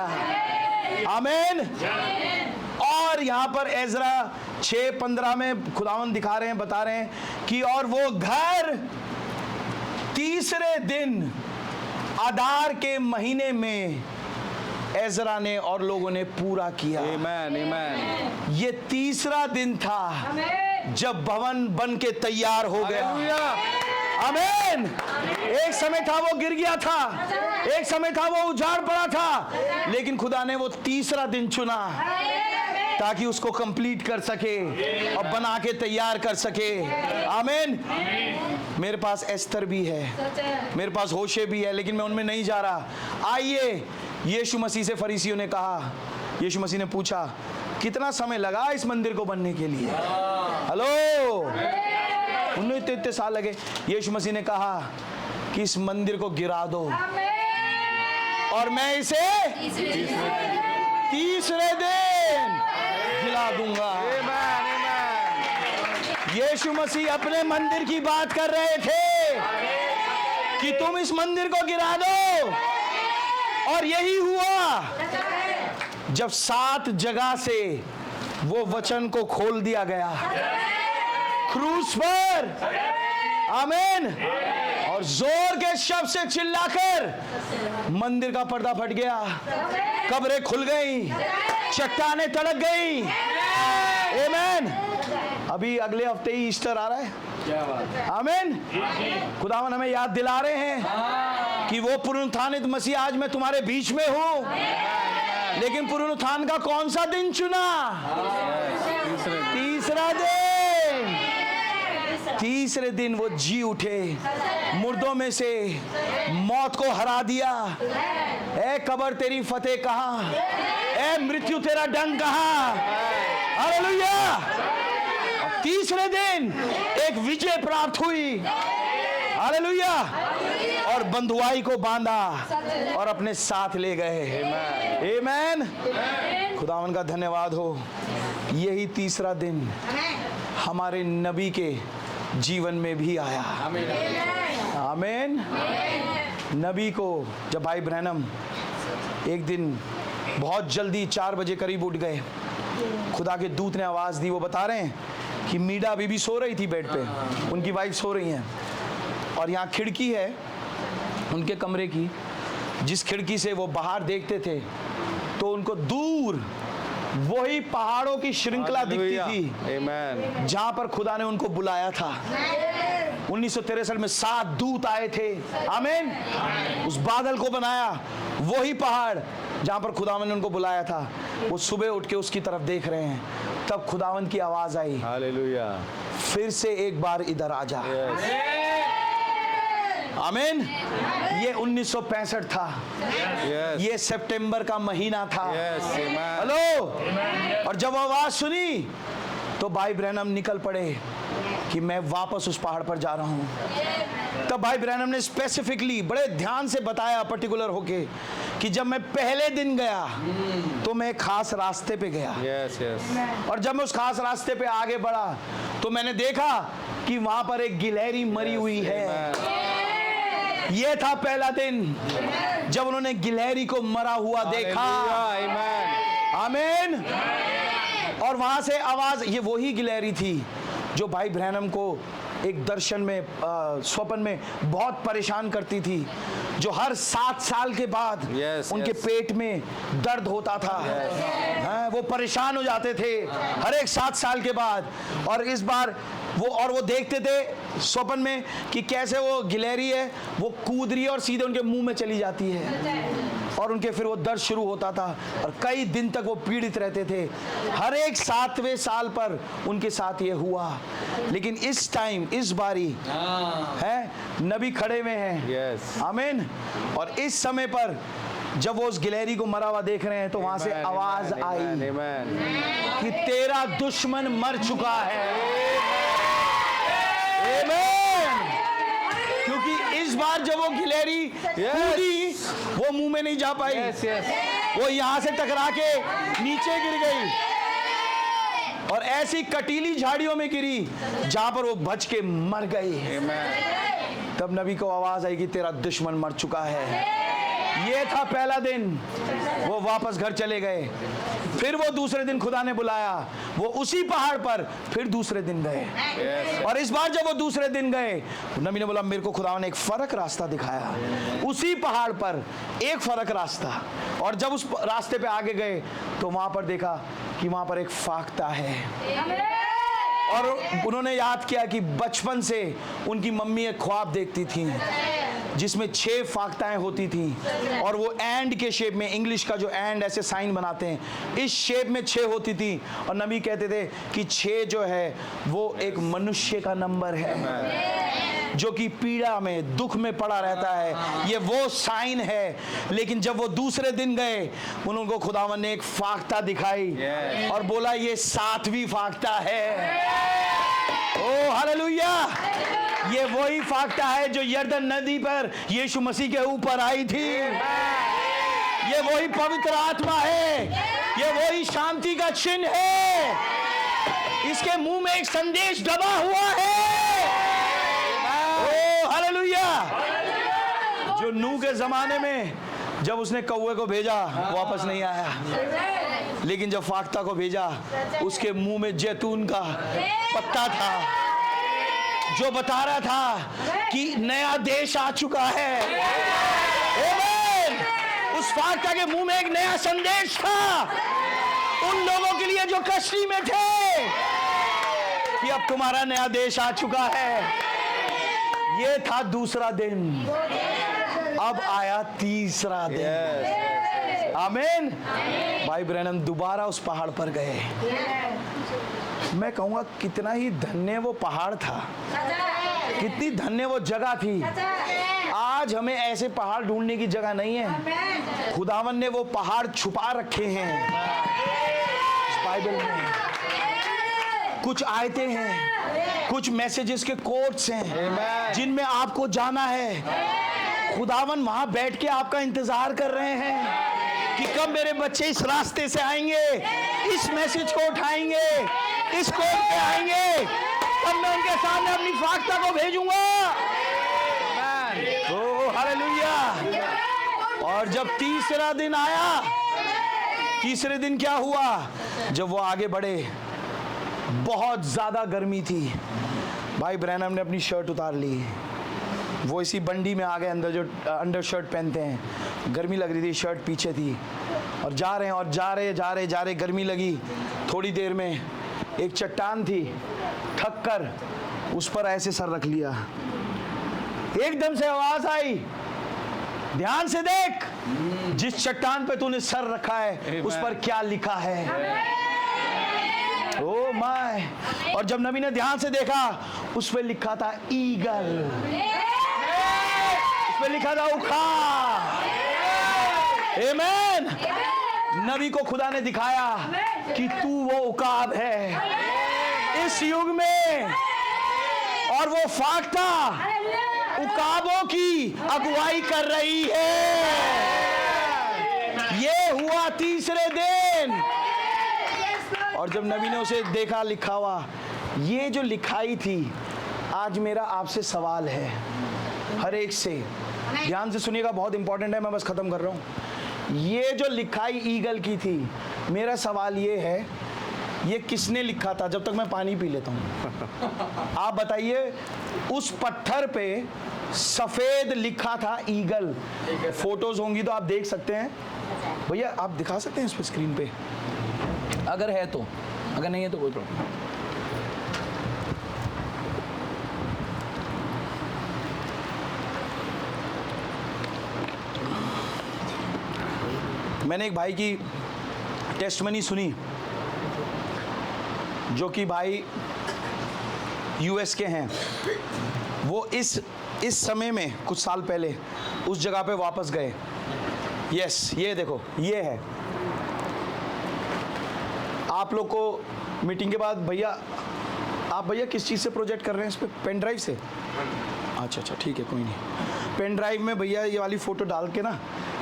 Speaker 1: आमेन। और यहाँ पर एजरा 6:15 में खुदावन दिखा रहे हैं, बता रहे हैं कि और वो घर तीसरे दिन आदार के महीने में एजरा ने और लोगों ने पूरा किया।
Speaker 2: आमेन।
Speaker 1: ये तीसरा दिन था जब भवन बन के तैयार हो गया। आमेन। एक समय था वो गिर गया था, एक समय था वो उजाड़ पड़ा था, लेकिन खुदा ने वो तीसरा दिन चुना ताकि उसको कंप्लीट कर सके और बना के तैयार कर सके। आमीन। मेरे पास एस्तर भी है, मेरे पास होशे भी है, लेकिन मैं उनमें नहीं जा रहा। आइए, यीशु मसीह से फरीसियों ने कहा, यीशु मसीह ने पूछा कितना समय लगा इस मंदिर को बनने के लिए। हेलो, उन्हें इतने साल लगे। यीशु मसीह ने कहा कि इस मंदिर को गिरा दो और मैं इसे तीसरे दिन गिरा दूंगा। यीशु मसीह अपने मंदिर की बात कर रहे थे कि तुम इस मंदिर को गिरा दो, और यही हुआ जब 7 जगह से वो वचन को खोल दिया गया क्रूस पर। आमीन। और जोर के शब्द से चिल्लाकर मंदिर का पर्दा फट गया, कब्रें खुल गई, चट्टानें तड़क गई। आमीन। अभी अगले हफ्ते ही ईस्टर आ रहा है।
Speaker 2: क्या बात।
Speaker 1: आमीन। खुदावन हमें याद दिला रहे हैं कि वो पुनरुत्थानित मसीह आज मैं तुम्हारे बीच में हूं। लेकिन पुनरुत्थान का कौन सा दिन चुना? तीसरा दिन। तीसरे दिन वो जी उठे, मुर्दों में से मौत को हरा दिया। ए कब्र तेरी फतेह कहां? ए मृत्यु तेरा डंक कहां? हालेलुया। तीसरे दिन एक विजय प्राप्त हुई। हालेलुया। और बंधुआई को बांधा और अपने साथ ले गए। आमीन। खुदावन का धन्यवाद हो। यही तीसरा दिन हमारे नबी के जीवन में भी आया। आमीन। नबी को जब भाई ब्रैनम एक दिन बहुत जल्दी 4 बजे करीब उठ गए, खुदा के दूत ने आवाज़ दी। वो बता रहे हैं कि मीडा अभी भी सो रही थी बेड पे, उनकी वाइफ सो रही हैं, और यहाँ खिड़की है उनके कमरे की, जिस खिड़की से वो बाहर देखते थे तो उनको दूर वही पहाड़ों की श्रृंखला दिखती थी।
Speaker 2: आमीन।
Speaker 1: जहां पर खुदा ने उनको बुलाया था। 1963 में 7 दूत आए थे। आमीन। उस बादल को बनाया, वही पहाड़ जहां पर खुदावन ने उनको बुलाया था। वो सुबह उठ के उसकी तरफ देख रहे हैं, तब खुदावन की आवाज आई,
Speaker 2: हालेलुया,
Speaker 1: फिर से एक बार इधर आ जा। आमीन। ये 1965 था। ये सितंबर का महीना था। हेलो। और जब आवाज सुनी तो भाई ब्रैनम निकल पड़े कि मैं वापस उस पहाड़ पर जा रहा हूं। तब भाई ब्रैनम ने स्पेसिफिकली बड़े ध्यान से बताया, पर्टिकुलर होके, कि जब मैं पहले दिन गया तो मैं एक खास रास्ते पे गया। और जब मैं उस खास रास्ते पे आगे बढ़ा तो मैंने देखा कि वहां पर एक गिलहरी मरी हुई है। ये था पहला दिन। जब उन्होंने गिलहरी को मरा हुआ देखा।
Speaker 2: आमीन।
Speaker 1: आमीन। और वहां से आवाज, ये वही गिलहरी थी जो भाई ब्रैनम को एक दर्शन में स्वप्न में बहुत परेशान करती थी, जो हर 7 साल के बाद उनके पेट में दर्द होता था। हाँ, वो परेशान हो जाते थे हर एक 7 साल के बाद। और इस बार वो देखते थे स्वप्न में कि कैसे वो गिलहरी है वो कूद रही है और सीधे उनके मुंह में चली जाती है, और उनके फिर वो दर्द शुरू होता था और कई दिन तक वो पीड़ित रहते थे। हर एक 7वें साल पर उनके साथ ये हुआ। लेकिन इस टाइम, इस बारी है नबी खड़े हुए हैं। आमीन। और इस समय पर जब वो उस गिलहरी को मरा हुआ देख रहे हैं तो वहां से आवाज आई कि तेरा दुश्मन मर चुका है। आमीन। क्योंकि इस बार जब वो गिलहरी कूदी वो मुंह में नहीं जा पाई, वो यहां से टकरा के नीचे गिर गई और ऐसी कटीली झाड़ियों में गिरी जहां पर वो बच के मर गई। तब नबी को आवाज आई कि तेरा दुश्मन मर चुका है। ये था पहला दिन। वो वापस घर चले गए। फिर वो दूसरे दिन खुदा ने बुलाया, वो उसी पहाड़ पर फिर दूसरे दिन गए। और इस बार जब वो दूसरे दिन गए, नबी ने बोला मेरे को खुदा ने एक फर्क रास्ता दिखाया, उसी पहाड़ पर एक फर्क रास्ता। और जब उस रास्ते पे आगे गए तो वहां पर देखा कि वहां पर एक फाख्ता है। और उन्होंने याद किया कि बचपन से उनकी मम्मी एक ख्वाब देखती थी जिसमें 6 फाख्ताएं होती थी, और वो एंड के शेप में, इंग्लिश का जो एंड ऐसे साइन बनाते हैं, इस शेप में 6 होती थी। और नबी कहते थे कि 6 जो है वो एक मनुष्य का नंबर है जो कि पीड़ा में, दुख में पड़ा रहता है। ये वो साइन है। लेकिन जब वो दूसरे दिन गए उनको खुदावन ने एक फाख्ता दिखाई और बोला ये 7वीं फाख्ता है। ओ हालेलुया। ये वही फाख्ता है जो यरदन नदी पर यीशु मसीह के ऊपर आई थी। ये वही पवित्र आत्मा है, ये वही शांति का चिन्ह है। इसके मुंह में एक संदेश दबा हुआ है। ओ हालेलुया। जो नूह के जमाने में जब उसने कौवे को भेजा वापस नहीं आया, लेकिन जब फाख्ता को भेजा उसके मुंह में जैतून का पत्ता था जो बता रहा था कि नया देश आ चुका है। आमीन। उस फाख्ता के मुंह में एक नया संदेश था उन लोगों के लिए जो कश्ती में थे कि अब तुम्हारा नया देश आ चुका है। ये था दूसरा दिन। अब आया तीसरा दिन। आमीन। भाई ब्रैनम दोबारा उस पहाड़ पर गए। मैं कहूँगा कितना ही धन्य वो पहाड़ था, कितनी धन्य वो जगह थी। आज हमें ऐसे पहाड़ ढूंढने की जगह नहीं है। खुदावन ने वो पहाड़ छुपा रखे हैं बाइबल में। कुछ आयतें हैं, कुछ मैसेजेस के कोट्स हैं जिनमें आपको जाना है। खुदावन वहां बैठ के आपका इंतजार कर रहे हैं कि कब मेरे बच्चे इस रास्ते से आएंगे, इस मैसेज को उठाएंगे, इस कोड पे आएंगे, तब मैं उनके सामने अपनी फाख्ता को भेजूंगा। ओ हालेलुया। और जब तीसरा दिन आया, तीसरे दिन क्या हुआ? जब वो आगे बढ़े बहुत ज्यादा गर्मी थी। भाई ब्रैनम ने अपनी शर्ट उतार ली, वो इसी बंडी में आ गए अंदर जो अंडर शर्ट पहनते हैं। गर्मी लग रही थी, शर्ट पीछे थी, और जा रहे हैं और जा रहे गर्मी लगी। थोड़ी देर में एक चट्टान थी, थक कर उस पर ऐसे सर रख लिया। एकदम से आवाज आई, ध्यान से देख जिस चट्टान पे तूने सर रखा है उस पर क्या लिखा है। Oh my. और जब नबी ने ध्यान से देखा उस पे लिखा था ईगल, उस पे लिखा था उखाब। आमीन। नबी को खुदा ने दिखाया कि तू वो उकाब है इस युग में, और वो फाख्ता उकाबों की अगुवाई कर रही है। ये हुआ तीसरे दिन। और जब नबी ने उसे देखा लिखा हुआ, ये जो लिखाई थी, आज मेरा आपसे सवाल है हर एक से, ध्यान से सुनिएगा, बहुत इंपॉर्टेंट है, मैं बस खत्म कर रहा हूँ। ये जो लिखाई ईगल की थी, मेरा सवाल ये है, ये किसने लिखा था? जब तक मैं पानी पी लेता हूँ आप बताइए। उस पत्थर पे सफेद लिखा था ईगल। फोटोज होंगी तो आप देख सकते हैं। भैया आप दिखा सकते हैं इस पे स्क्रीन पे, अगर है तो, अगर नहीं है तो कोई प्रॉब्लम। मैंने एक भाई की टेस्टमनी सुनी, जो कि भाई यूएस के हैं। वो इस समय में कुछ साल पहले उस जगह पे वापस गए। यस, ये देखो, ये है। आप लोग को मीटिंग के बाद भैया, आप भैया किस चीज़ से प्रोजेक्ट कर रहे हैं इस पे? पेन ड्राइव से? अच्छा ठीक है, कोई नहीं। पेन ड्राइव में भैया ये वाली फ़ोटो डाल के ना,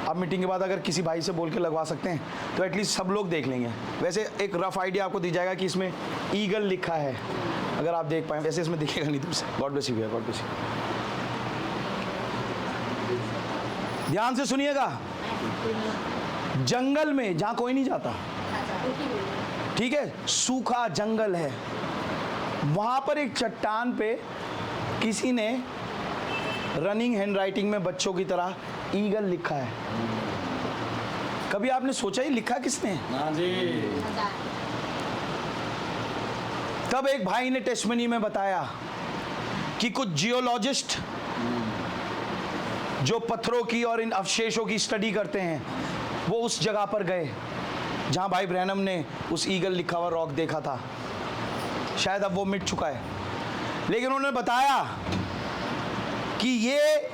Speaker 1: आप मीटिंग के बाद अगर किसी भाई से बोल के लगवा सकते हैं तो एटलीस्ट सब लोग देख लेंगे। वैसे एक रफ आइडिया आपको दी जाएगा कि इसमें ईगल लिखा है, अगर आप देख पाएँ। वैसे इसमें दिखेगा नहीं दूर से। गॉड ब्लेस यू भैया, गॉड ब्लेस यू। ध्यान से सुनिएगा। जंगल में जहाँ कोई नहीं जाता, ठीक है, सूखा जंगल है, वहाँ पर एक चट्टान पे किसी ने रनिंग हैंडराइटिंग में बच्चों की तरह ईगल लिखा है। कभी आपने सोचा ही लिखा किसने?
Speaker 3: हाँ जी।
Speaker 1: तब एक भाई ने टेस्टमनी में बताया कि कुछ जियोलॉजिस्ट जो पत्थरों की और इन अवशेषों की स्टडी करते हैं, वो उस जगह पर गए जहां भाई ब्रैनम ने उस ईगल लिखा हुआ रॉक देखा था। शायद अब वो मिट चुका है, लेकिन उन्होंने बताया कि ये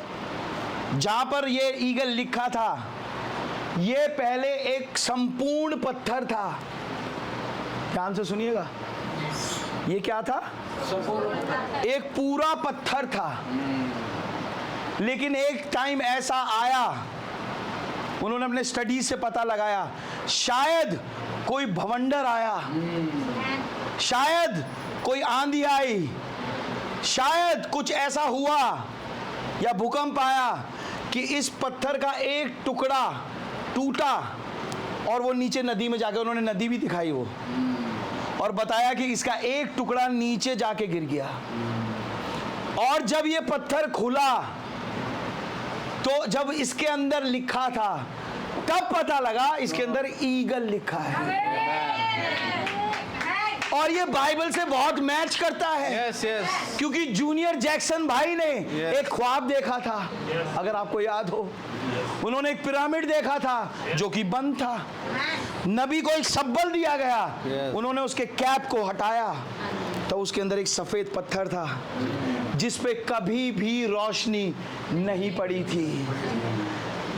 Speaker 1: जहां पर ये ईगल लिखा था, ये पहले एक संपूर्ण पत्थर था। ध्यान से सुनिएगा, ये क्या था? एक पूरा पत्थर था। लेकिन एक टाइम ऐसा आया, उन्होंने अपने स्टडी से पता लगाया, शायद कोई भवंडर आया, शायद कोई आंधी आई, शायद कुछ ऐसा हुआ या भूकंप आया कि इस पत्थर का एक टुकड़ा टूटा और वो नीचे नदी में जाके, उन्होंने नदी भी दिखाई वो, और बताया कि इसका एक टुकड़ा नीचे जाके गिर गया। और जब ये पत्थर खुला तो जब इसके अंदर लिखा था, तब पता लगा इसके अंदर ईगल लिखा है। और ये बाइबल से बहुत मैच करता है।
Speaker 2: Yes yes.
Speaker 1: क्योंकि जूनियर जैक्सन भाई ने एक ख्वाब देखा था, अगर आपको याद हो। उन्होंने एक पिरामिड देखा था जो कि बंद था। नबी को एक सब्बल दिया गया, उन्होंने उसके कैप को हटाया तो उसके अंदर एक सफेद पत्थर था जिस पे कभी भी रोशनी नहीं पड़ी थी।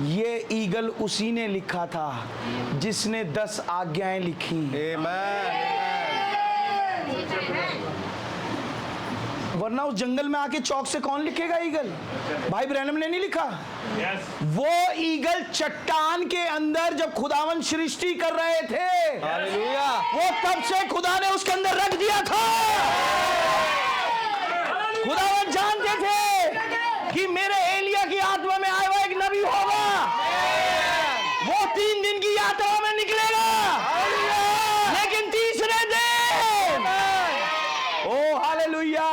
Speaker 1: ये ईगल उसी ने लिखा था जिसने 10 आज्ञाएं लिखी। वरना उस जंगल में आके चौक से कौन लिखेगा ईगल? भाई ब्रैनम ने नहीं लिखा। वो ईगल चट्टान के अंदर जब खुदावन सृष्टि कर रहे थे, वो तब से खुदा ने उसके अंदर रख दिया था। खुदावन जानते थे कि मेरे एलिया की आत्मा में आया हुआ एक नबी होगा, वो 3 दिन की यात्रा में निकलेगा, लेकिन तीसरे दिन, ओ हालेलुया,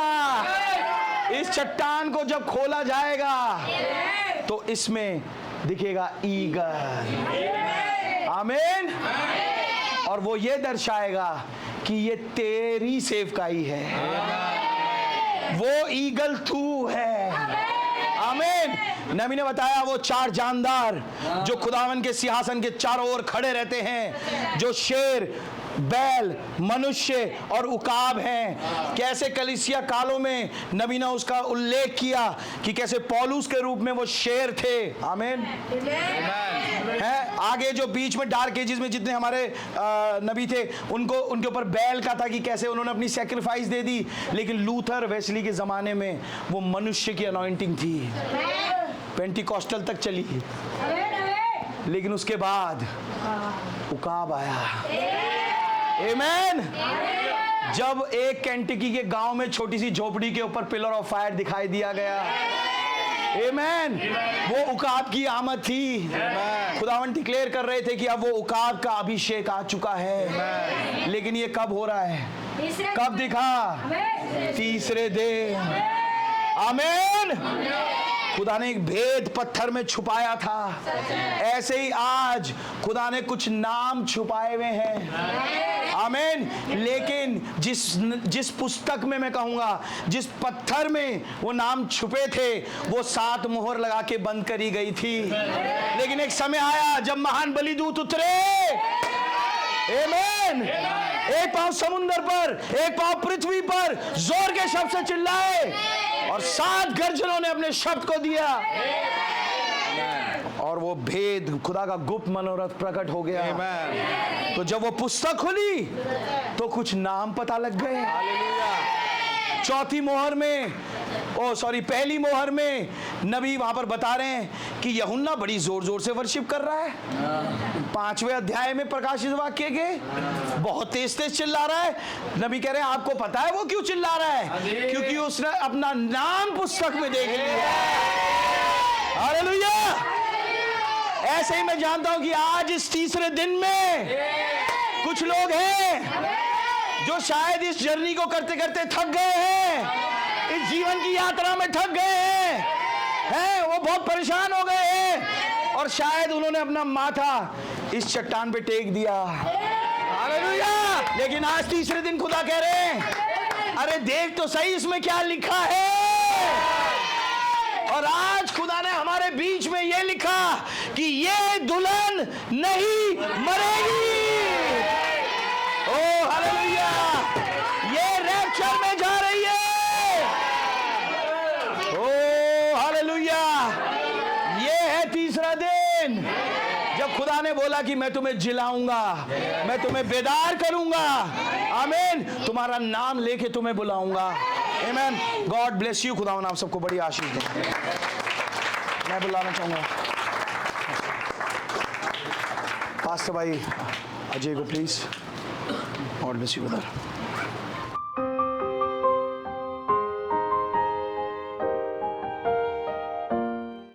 Speaker 1: इस चट्टान को जब खोला जाएगा तो इसमें दिखेगा ईगल। आमीन। और वो ये दर्शाएगा कि ये तेरी सेवकाई है, वो ईगल तू है। आमीन। नबी ने बताया वो 4 जानदार जो खुदावन के सिंहासन के चारों ओर खड़े रहते हैं, जो शेर, बैल, मनुष्य और उकाब हैं। कैसे कलीसिया कालों में नबी ने उसका उल्लेख किया कि कैसे पौलुस के रूप में वो शेर थे। आमीन। है आगे जो बीच में डार्क एजेस में जितने हमारे नबी थे, उनको उनके ऊपर बैल का था कि कैसे उन्होंने अपनी सैक्रिफाइस दे दी। लेकिन लूथर वेस्ली के ज़माने में वो मनुष्य की अनॉइंटिंग थी, पेंटिकॉस्टल तक चली, लेकिन उसके बाद उकाब आया। आमीन। जब एक केंटकी के गांव में छोटी सी झोपड़ी के ऊपर पिलर ऑफ फायर दिखाई दिया गया, आमेन। वो उकाब की आमद थी। खुदावन डिक्लेयर कर रहे थे कि अब वो उकाब का अभिषेक आ चुका है। लेकिन ये कब हो रहा है? कब दिखा? तीसरे दिन। आमेन। खुदा ने एक भेद पत्थर में छुपाया था। ऐसे ही आज खुदा ने कुछ नाम छुपाए हुए हैं। आमीन। लेकिन जिस पुस्तक में मैं कहूंगा, जिस पत्थर में वो नाम छुपे थे, वो 7 मोहर लगा के बंद करी गई थी। लेकिन एक समय आया जब महान बलिदूत उतरे। आमीन। एक पांव समुद्र पर, एक पांव पृथ्वी पर जोर के शब्द से चिल्लाए और 7 गर्जनों ने अपने शब्द को दिया और वो भेद, खुदा का गुप्त मनोरथ प्रकट हो गया। तो जब वो पुस्तक खुली तो कुछ नाम पता लग गए। चौथी मोहर में, पहली मोहर में नबी वहां पर बता रहे हैं कि यूहन्ना बड़ी जोर जोर से वर्शिप कर रहा है। 5वें अध्याय में प्रकाशित वाक्य के बहुत तेज तेज चिल्ला रहा है। नबी कह रहे हैं आपको पता है वो क्यों चिल्ला रहा है? क्योंकि उसने अपना नाम पुस्तक में देख लिया। हालेलुया। ऐसे ही मैं जानता हूं कि आज इस तीसरे दिन में कुछ लोग हैं जो शायद इस जर्नी को करते करते थक गए हैं, इस जीवन की यात्रा में थक गए हैं, वो बहुत परेशान हो गए हैं और शायद उन्होंने अपना माथा इस चट्टान पे टेक दिया। हालेलुया। लेकिन आज तीसरे दिन खुदा कह रहे हैं अरे देख तो सही इसमें क्या लिखा है। और आज खुदा ने हमारे बीच में ये लिखा कि ये दुल्हन नहीं मरेगी। ओ हालेलुया। ये रैप्चर में जा रही है। ओ हालेलुया। ये है तीसरा दिन जब खुदा ने बोला कि मैं तुम्हें जिलाऊंगा, मैं तुम्हें बेदार करूंगा। आमीन। तुम्हारा नाम लेके तुम्हें बुलाऊंगा। आमीन। God bless you. खुदा आप सबको बड़ी आशीष दे। मैं बुलाना चाहूंगा पास्टर भाई अजय को please. God bless you brother.